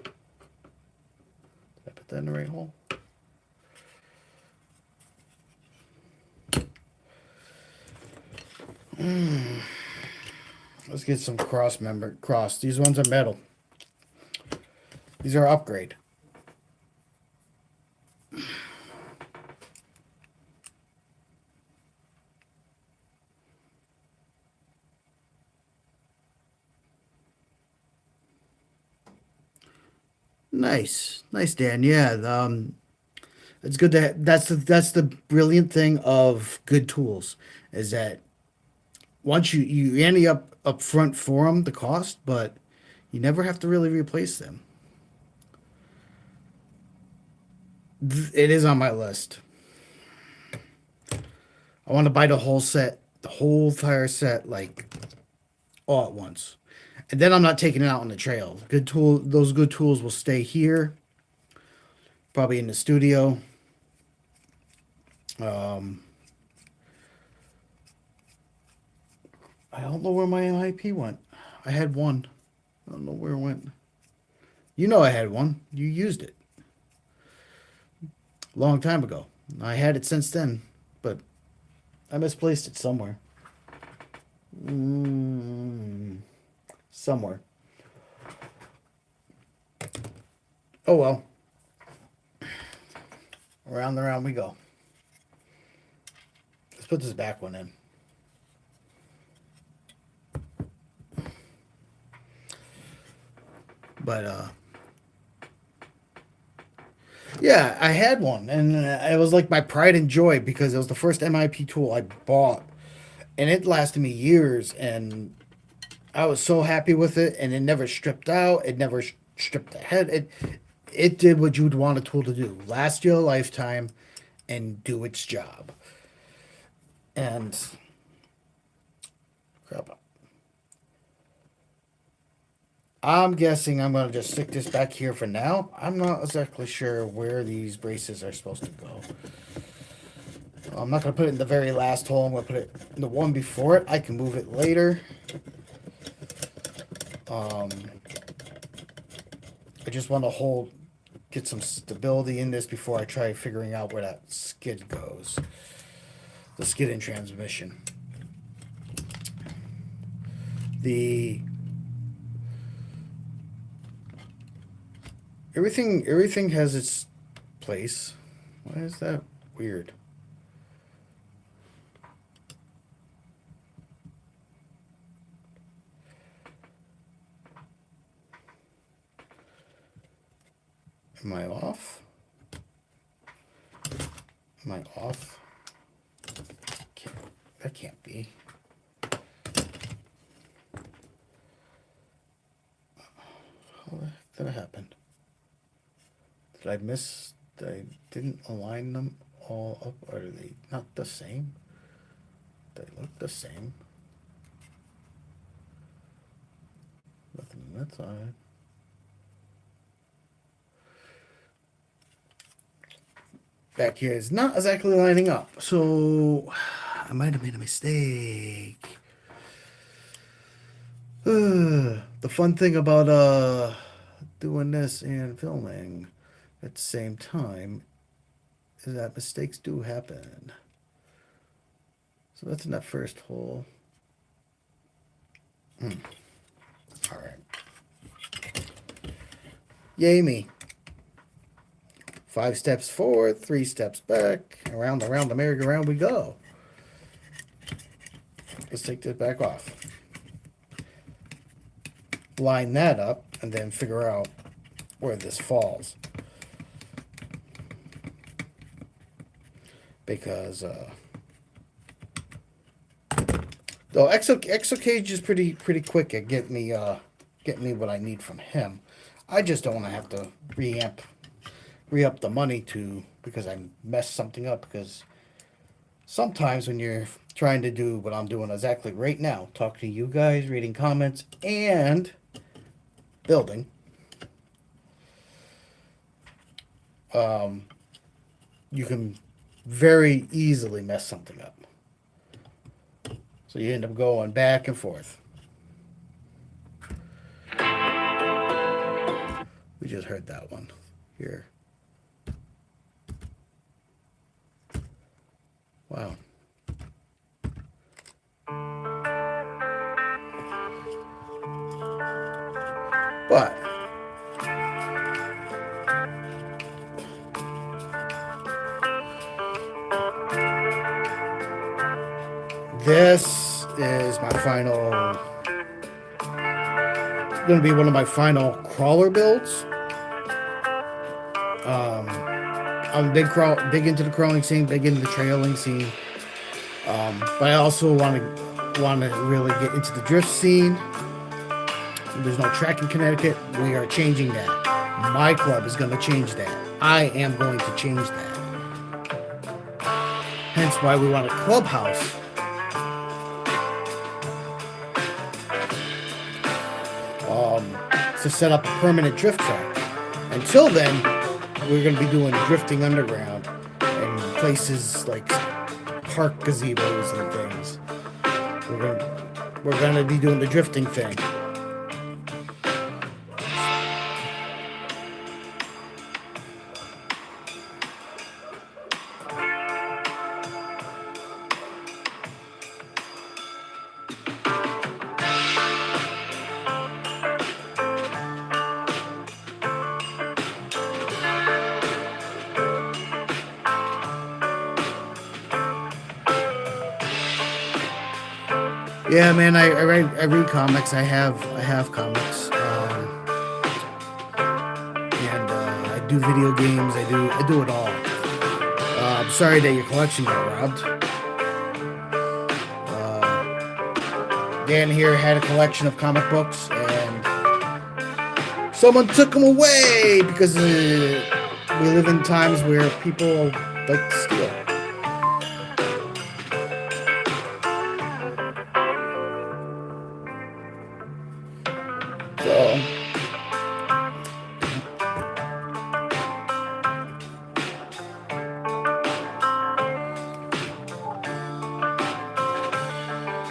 put that in the right hole? Let's get some cross. These ones are metal. These are upgrade. Nice, Dan. Yeah, it's good that that's the brilliant thing of good tools is that once you ante up front for them the cost, but you never have to really replace them. It is on my list. I want to buy the whole set, the whole entire set, like all at once, and then I'm not taking it out on the trail. Those good tools will stay here, probably in the studio. Um, I don't know where my MIP went. I had one. I don't know where it went. You know I had one. You used it a long time ago. I had it since then, but I misplaced it somewhere. Mm, somewhere. Oh well. Around and around we go. Let's put this back one in. But yeah, I had one, and it was like my pride and joy because it was the first MIP tool I bought, and it lasted me years, and I was so happy with it, and it never stripped out, it never stripped the head. It did what you'd want a tool to do: last your lifetime, and do its job. And crap, I'm guessing I'm gonna just stick this back here for now. I'm not exactly sure where these braces are supposed to go. I'm not gonna put it in the very last hole. I'm gonna put it in the one before it. I can move it later. Um, I just want to get some stability in this before I try figuring out where that skid goes. The skid and transmission. The everything has its place. Why is that weird? Am I off? Am I off? That can't be. How the heck did that happen? Did I miss? I didn't align them all up. Or are they not the same? They look the same. Nothing on that side. Back here is not exactly lining up. So I might have made a mistake. The fun thing about doing this and filming at the same time is that mistakes do happen. So that's in that first hole. All right. Yay me. 5 steps forward, 3 steps back. Around the merry-go-round we go. Let's take this back off. Line that up and then figure out where this falls. Because though Exocage is pretty quick at getting me what I need from him. I just don't want to have to re-up the money because I messed something up. Because sometimes when you're trying to do what I'm doing exactly right now, talking to you guys, reading comments, and building, you can very easily mess something up. So you end up going back and forth. We just heard that one here. Wow. But this is my final. It's going to be one of my final crawler builds. I'm big into the crawling scene, big into the trailing scene. But I also want to really get into the drift scene. There's no track in Connecticut. We are changing that. My club is going to change that. I am going to change that. Hence why we want a clubhouse. To set up a permanent drift track. Until then, we're going to be doing drifting underground in places like park gazebos and things. We're going to be doing the drifting thing. Yeah, man, I read comics. I have comics, and I do video games. I do it all. I'm sorry that your collection got robbed. Dan here had a collection of comic books, and someone took them away because we live in times where people like to steal.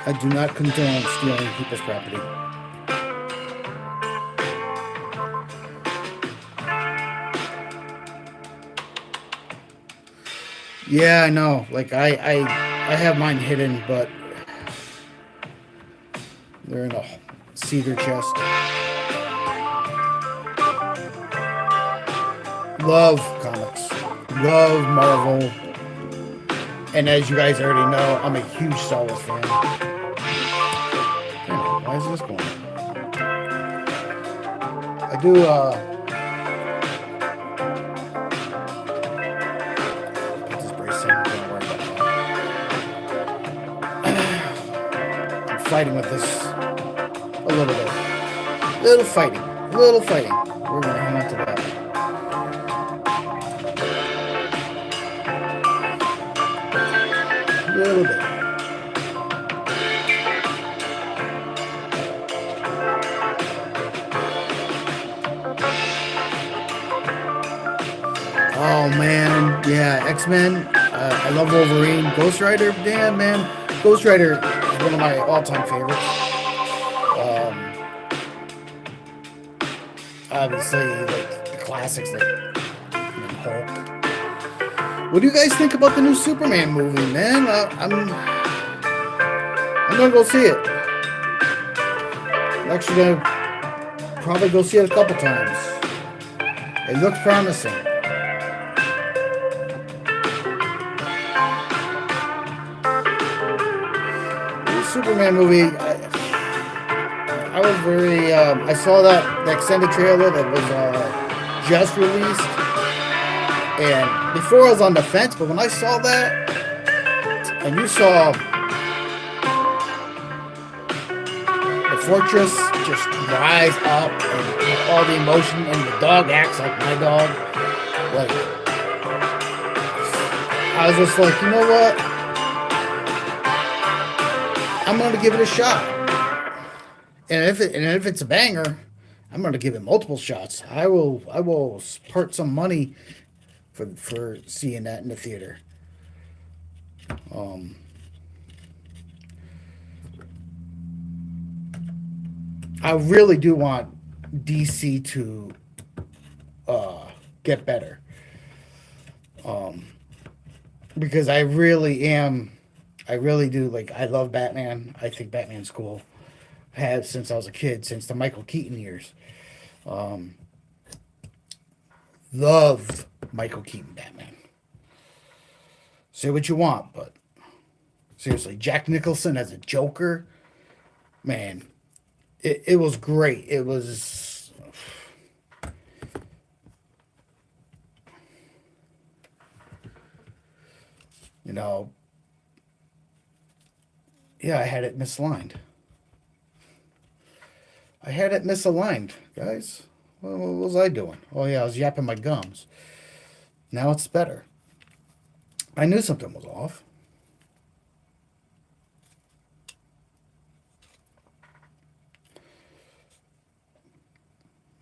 I do not condone stealing people's property. Yeah, I know. Like I have mine hidden, but they're in a cedar chest. Love comics. Love Marvel. And as you guys already know, I'm a huge Star Wars fan. Damn, why is this going on? I do, put this brace in, don't worry about that. I'm fighting with this a little bit. Little fighting. We're gonna hang on to that. A little bit. Oh man, yeah, X-Men. I love Wolverine. Ghost Rider, damn man, Ghost Rider is one of my all-time favorites. obviously like the classics like Hulk. What do you guys think about the new Superman movie, man? I'm gonna go see it. I'm actually gonna probably go see it a couple times. It looks promising. The Superman movie, I was very. I saw that extended trailer that was just released, and before I was on the fence, but when I saw that, and you saw the fortress just rise up and all the emotion, and the dog acts like my dog, like I was just like, you know what? I'm gonna give it a shot, and if it's a banger, I'm gonna give it multiple shots. I will part some money for seeing that in the theater. Um, I really do want DC to uh, get better, um, because I really am. I really do like. I love Batman. I think Batman's cool. Have since I was a kid, since the Michael Keaton years. Um, Loved Michael Keaton Batman. Say what you want, but seriously, Jack Nicholson as a Joker, man, it was great. It was, you know, yeah, I had it misaligned. I had it misaligned, guys. What was I doing? Oh yeah, I was yapping my gums. Now it's better. I knew something was off.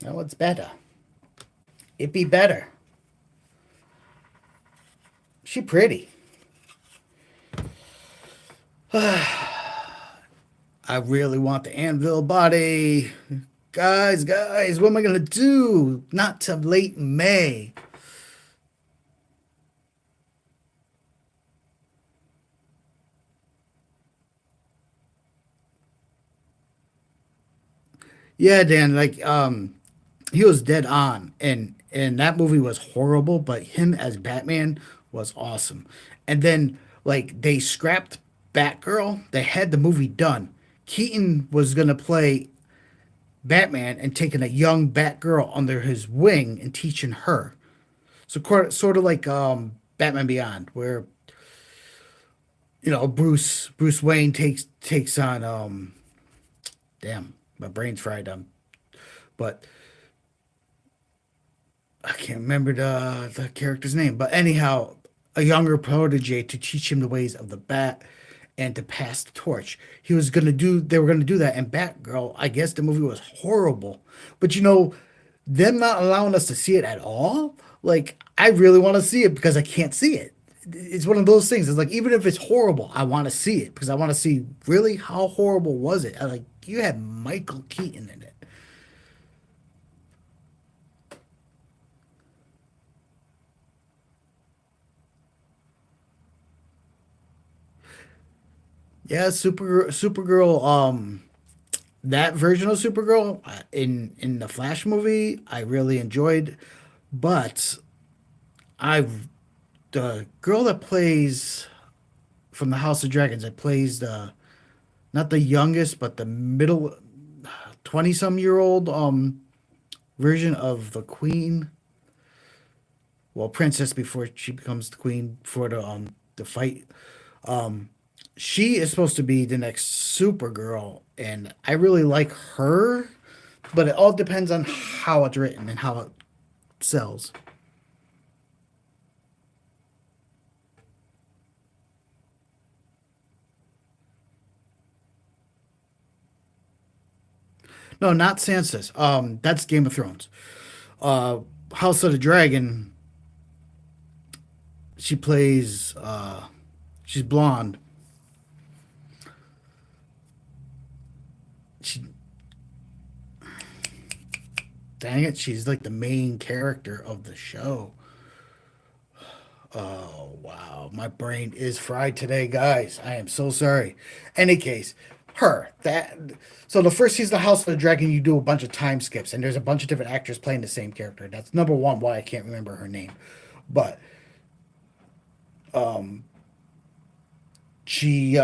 Now it's better. It be better. She pretty. I really want the anvil body. Guys, what am I gonna do? Not till late May. Yeah, Dan, like he was dead on, and that movie was horrible, but him as Batman was awesome. And then like they scrapped Batgirl, they had the movie done. Keaton was gonna play Batman and taking a young Batgirl under his wing and teaching her. So sort of like Batman Beyond, where Bruce Wayne takes on damn, my brain's fried, but I can't remember the character's name, but anyhow, a younger protege to teach him the ways of the bat and to pass the torch. They were gonna do that, and Batgirl, I guess the movie was horrible, but them not allowing us to see it at all, like I really want to see it because I can't see it. It's one of those things. It's like even if it's horrible, I want to see it because I want to see really how horrible was it. Like you had Michael Keaton in it. Yeah, Supergirl. That version of Supergirl in the Flash movie, I really enjoyed, but I the girl that plays from the House of Dragons that plays the not the youngest but the middle 20-some-year-old version of the Queen, well, princess before she becomes the Queen for the fight. Um, she is supposed to be the next Supergirl, and I really like her, but it all depends on how it's written and how it sells. No, not Sansa's. That's Game of Thrones. Uh, House of the Dragon. She plays. She's blonde. She Dang it, she's like the main character of the show. Oh, wow. My brain is fried today, guys. I am so sorry. Any case, her. That. So the first season of House of the Dragon, you do a bunch of time skips, and there's a bunch of different actors playing the same character. That's number one why I can't remember her name. But she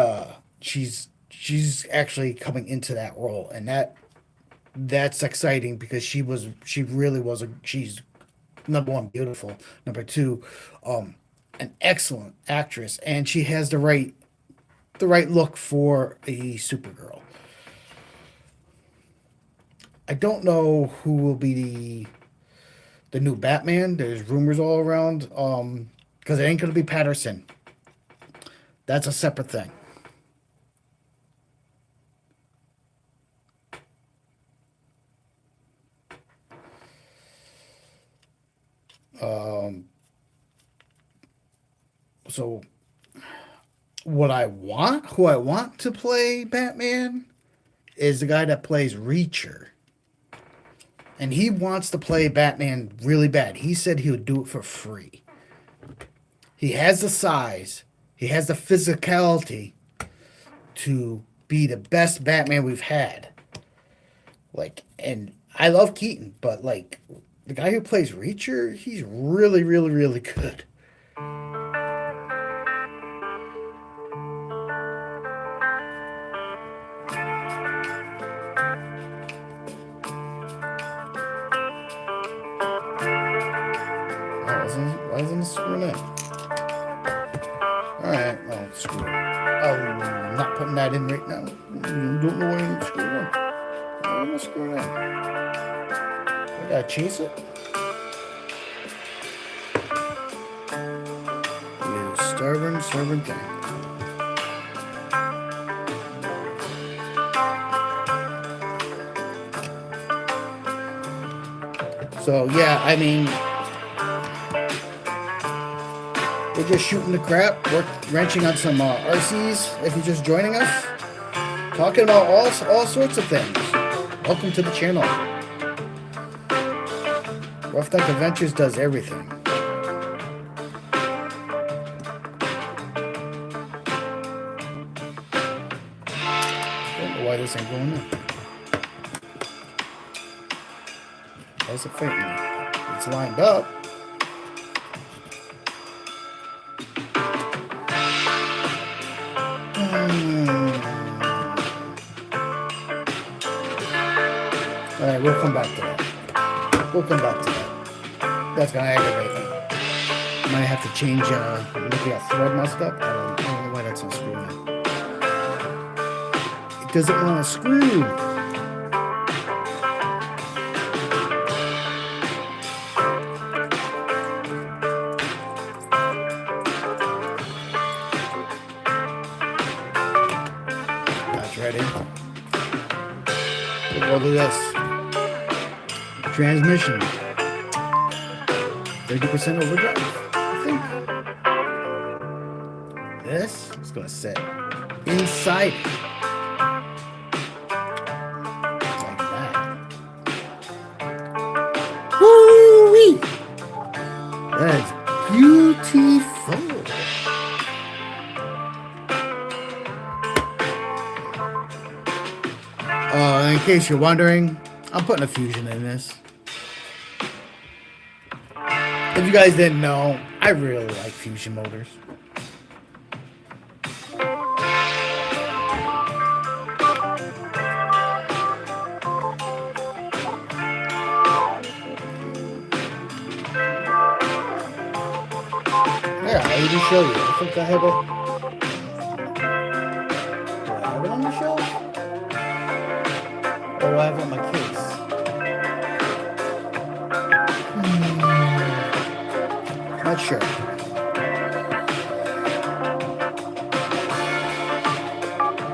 she's actually coming into that role, and that's exciting because she really was she's number one beautiful, number two an excellent actress, and she has the right look for a Supergirl. I don't know who will be the new Batman. There's rumors all around because it ain't gonna be Patterson. That's a separate thing. um so who I want to play Batman is the guy that plays Reacher. And he wants to play Batman really bad. He said he would do it for free. He has the size, he has the physicality to be the best Batman we've had. Like, and I love Keaton, but like the guy who plays Reacher, he's really, really, really good. Why isn't it screwing in? All right, well, screw it. I'm not putting that in right now. You don't know why I'm screwing in. Why am I screwing in? I gotta chase it. You stubborn thing. So yeah, I mean, we're just shooting the crap. We're wrenching on some RCs. If you're just joining us, talking about all sorts of things. Welcome to the channel. Roughneck Adventures does everything. Don't know why this ain't going in. Why is it fainting? It's lined up. All right, we'll come back to that. We'll come back to that. That's gonna aggravate me. Might have to change. Maybe that thread messed up. I don't know why that's not screwing in. It doesn't want to screw. That's ready. We'll do this. Transmission. 30% overdrive, I think. This is gonna sit inside it. Like that. Woo-wee! That's beautiful. In case you're wondering, I'm putting a fusion in this. If you guys didn't know, I really like fusion motors. Yeah, I even show you. I think I have a. Do I have it on the shelf? Or do I have it on my case? Not sure.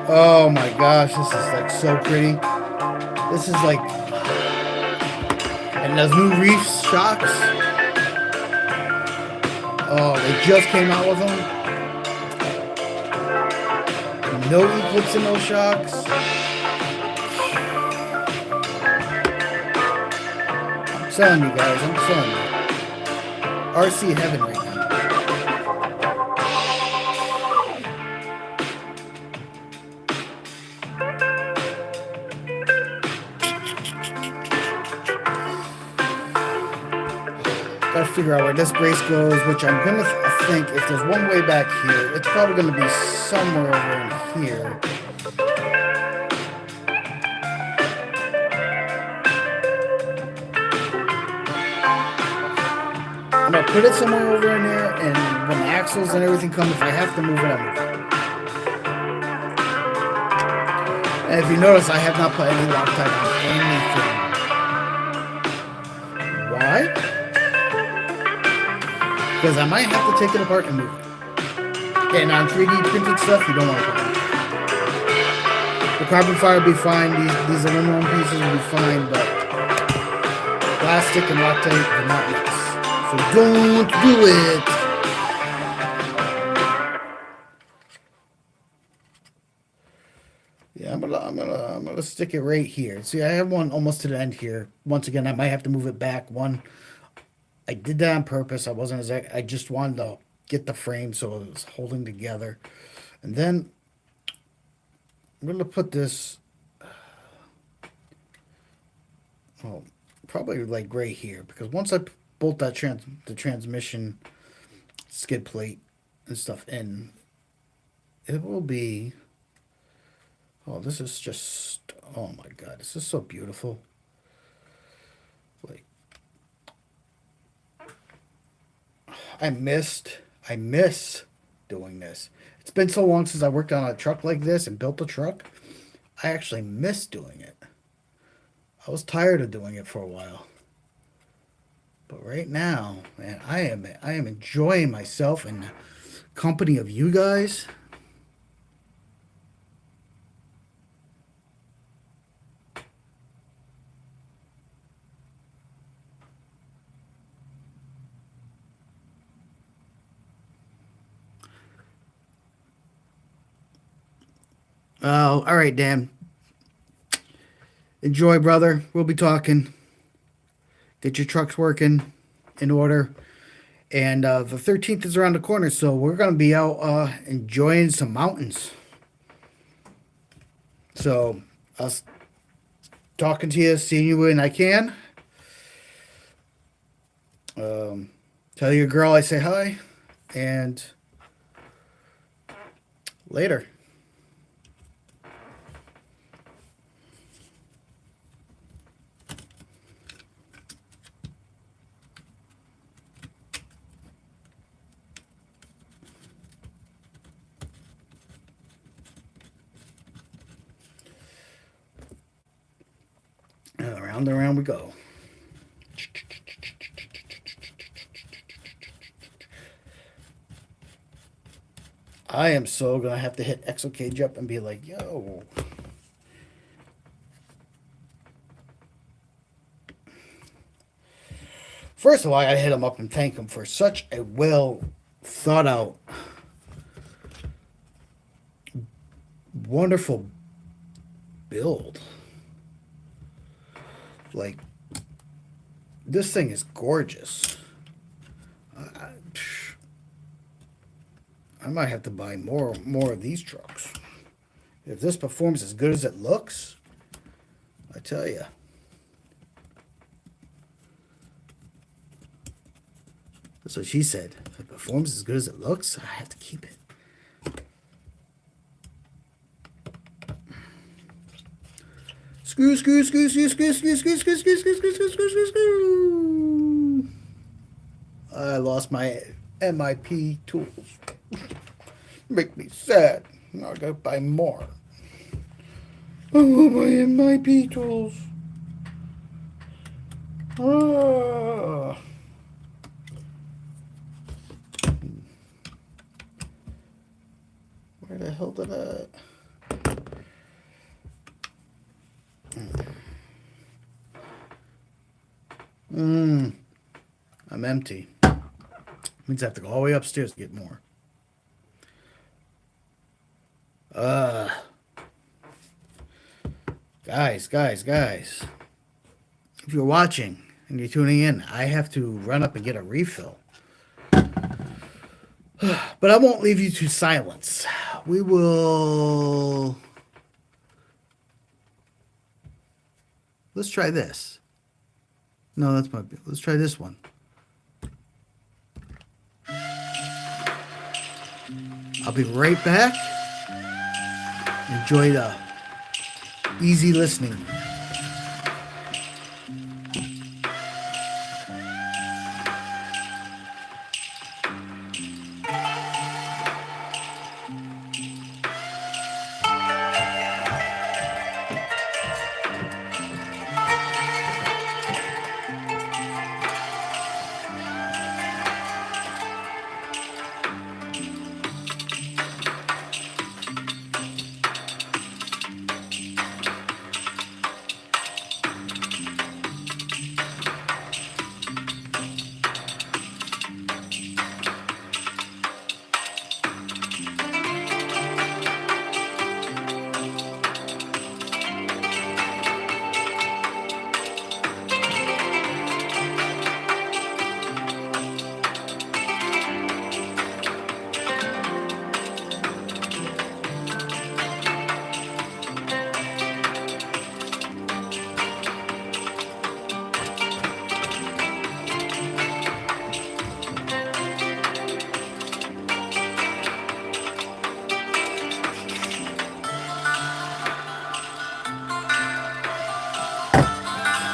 Oh my gosh, this is like so pretty. This is like, and those new reef shocks. Oh, they just came out with them. No eclipse in those shocks. telling you guys, I'm telling you. RC heaven right now. Gotta figure out where this brace goes, which I'm gonna think if there's one way back here, it's probably gonna be somewhere over in here. I'm gonna put it somewhere over in there, and when the axles and everything come, if I have to move it, I'll move it. And if you notice, I have not put any Loctite on anything. Why? Because I might have to take it apart and move it. And on 3D printed stuff, you don't want to put it. The carbon fiber will be fine. These aluminum pieces will be fine, but plastic and Loctite do not mix. So don't do it. Yeah, I'm gonna stick it right here. See, I have one almost to the end here. Once again, I might have to move it back one. I did that on purpose. I just wanted to get the frame so it was holding together. And then I'm gonna put this, well, probably like right here, because once I bolt that the transmission skid plate and stuff in, it will be, oh, this is just, oh my God, this is so beautiful. Like, I miss doing this. It's been so long since I worked on a truck like this and built a truck. I actually miss doing it. I was tired of doing it for a while. But right now, man, I am enjoying myself in the company of you guys. Oh, all right, Dan. Enjoy, brother. We'll be talking. Get your trucks working in order. And the 13th is around the corner, so we're going to be out enjoying some mountains. So, us talking to you, seeing you when I can. Tell your girl I say hi. And later. Round and around we go. I am so gonna have to hit Exo Cage up and be like, yo. First of all, I gotta hit him up and thank him for such a well thought out, wonderful build. Like, this thing is gorgeous. I might have to buy more of these trucks. If this performs as good as it looks, I tell you. That's what she said. If it performs as good as it looks, I have to keep it. Screw, screw, screw, screw, screw, screw, screw, screw, screw, screw, screw, screw, screw, screw, screw. I lost my MIP tools. Make me sad. Now I gotta buy more. I want my MIP tools. Ah. Where the hell did I... I'm empty. Means I have to go all the way upstairs to get more. Guys. If you're watching, and you're tuning in, I have to run up and get a refill. But I won't leave you to silence. We will. Let's try this. No, that's my. Let's try this one. I'll be right back. Enjoy the easy listening.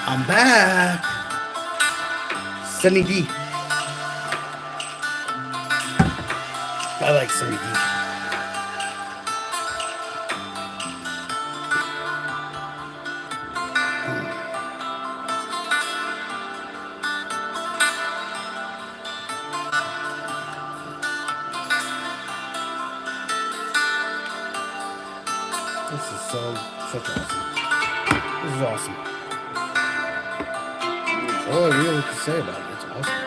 I'm back. Sunny D. I like Sunny D. This is such awesome. This is awesome. All I really can say about it. It's awesome.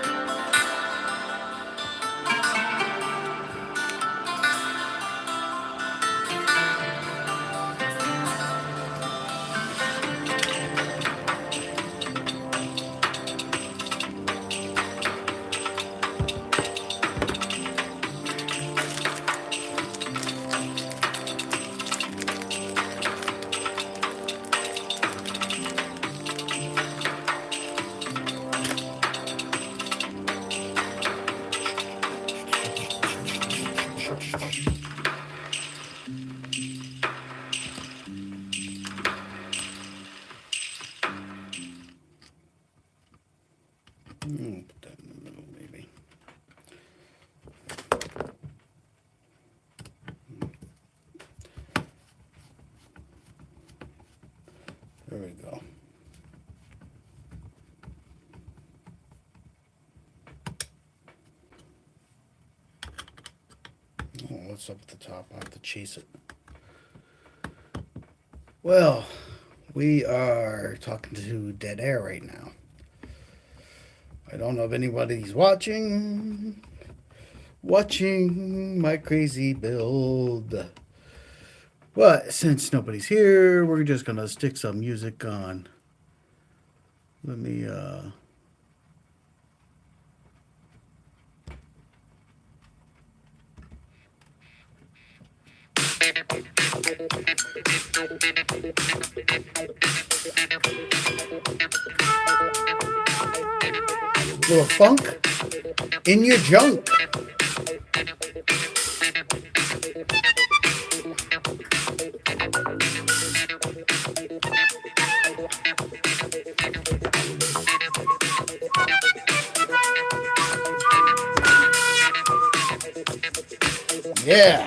Put that in the middle, maybe. There we go. Oh, what's up at the top? I have to chase it. Well, we are talking to dead air right now. I don't know if anybody's watching my crazy build. But since nobody's here, we're just gonna stick some music on. Let me little funk in your junk. Yeah.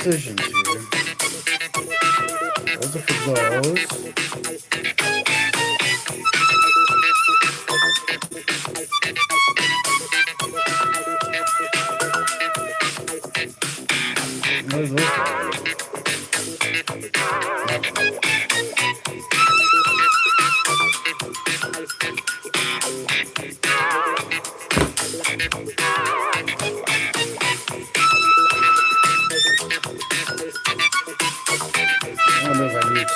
decisions here. Those are for those. What is this? Nothing. I wonder if I need to.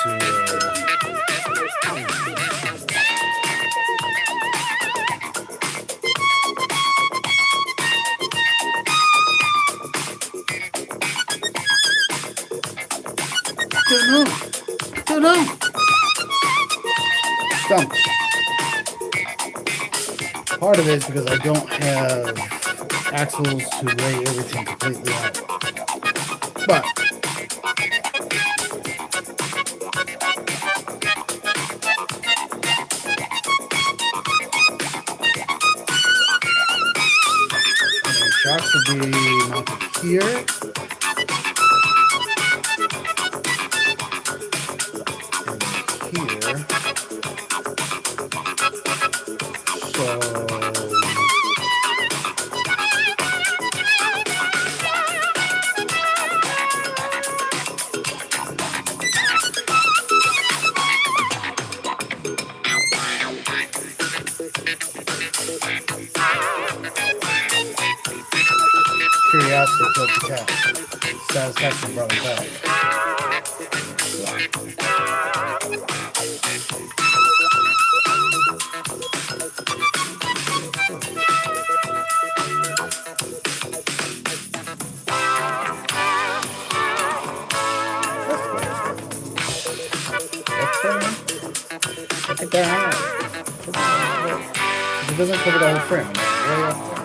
Don't know. Don't know. Stumped. Part of it is because I don't have axles to lay everything completely out. But shocks will be mounted here. Here. So curiosity killed the cat. Satisfaction brought him back. Look at that. It doesn't cover the whole frame. Way up there.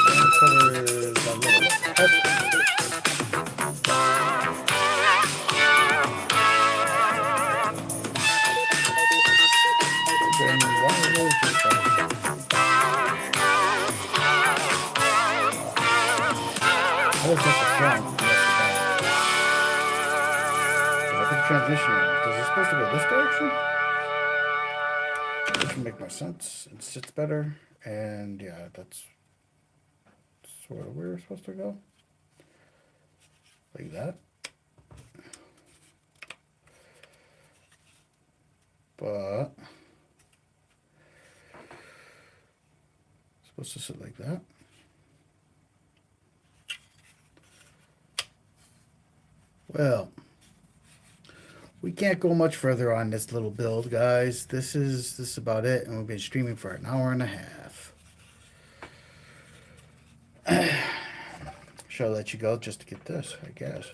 It covers a little bit. Then why are those just like I was at the front. Look at the transmission. Is it supposed to go this direction? That should make more sense. It sits better. And yeah, that's sort of where we're supposed to go. Like that. But it's supposed to sit like that. Well, we can't go much further on this little build, guys. This is about it, and we've been streaming for an hour and a half. Should I let you go just to get this, I guess.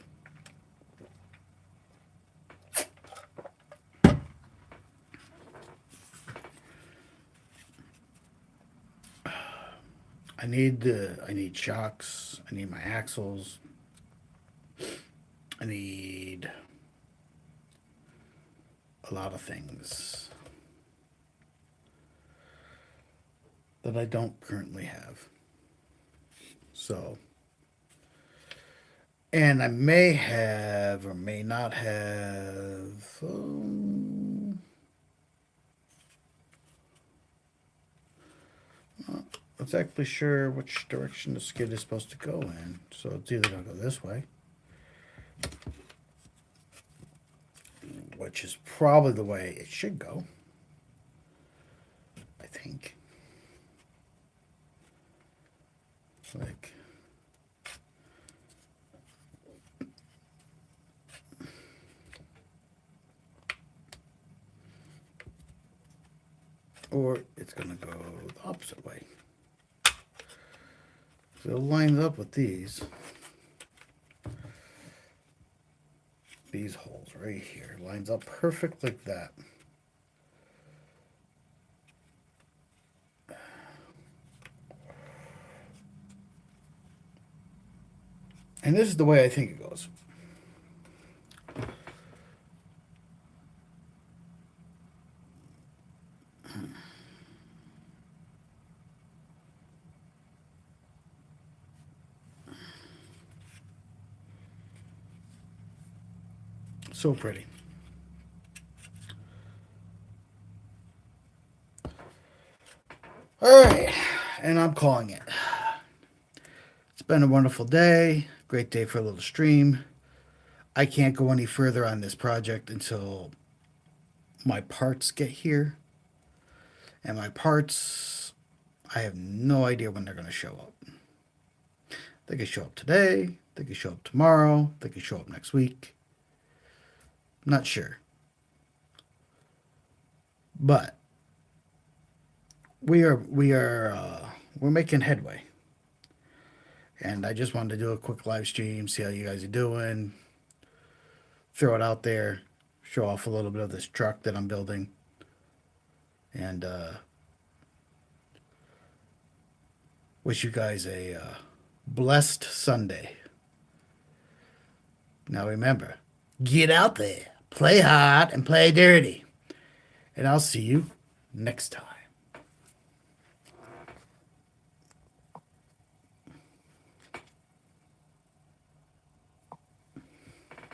I need shocks. I need my axles. I need a lot of things that I don't currently have. So, and I may have or may not have. Not exactly sure which direction the skid is supposed to go in. So it's either going to go this way, which is probably the way it should go, I think. Like, or it's going to go the opposite way. So it lines up with these holes right here. Lines up perfect like that. And this is the way I think it goes. So pretty. All right, and I'm calling it. It's been a wonderful day. Great day for a little stream. I can't go any further on this project until my parts get here. And my parts, I have no idea when they're going to show up. They could show up today. They could show up tomorrow. They could show up next week. Not sure. But we're making headway. And I just wanted to do a quick live stream, see how you guys are doing, throw it out there, show off a little bit of this truck that I'm building, and wish you guys a blessed Sunday. Now remember, get out there, play hard, and play dirty. And I'll see you next time.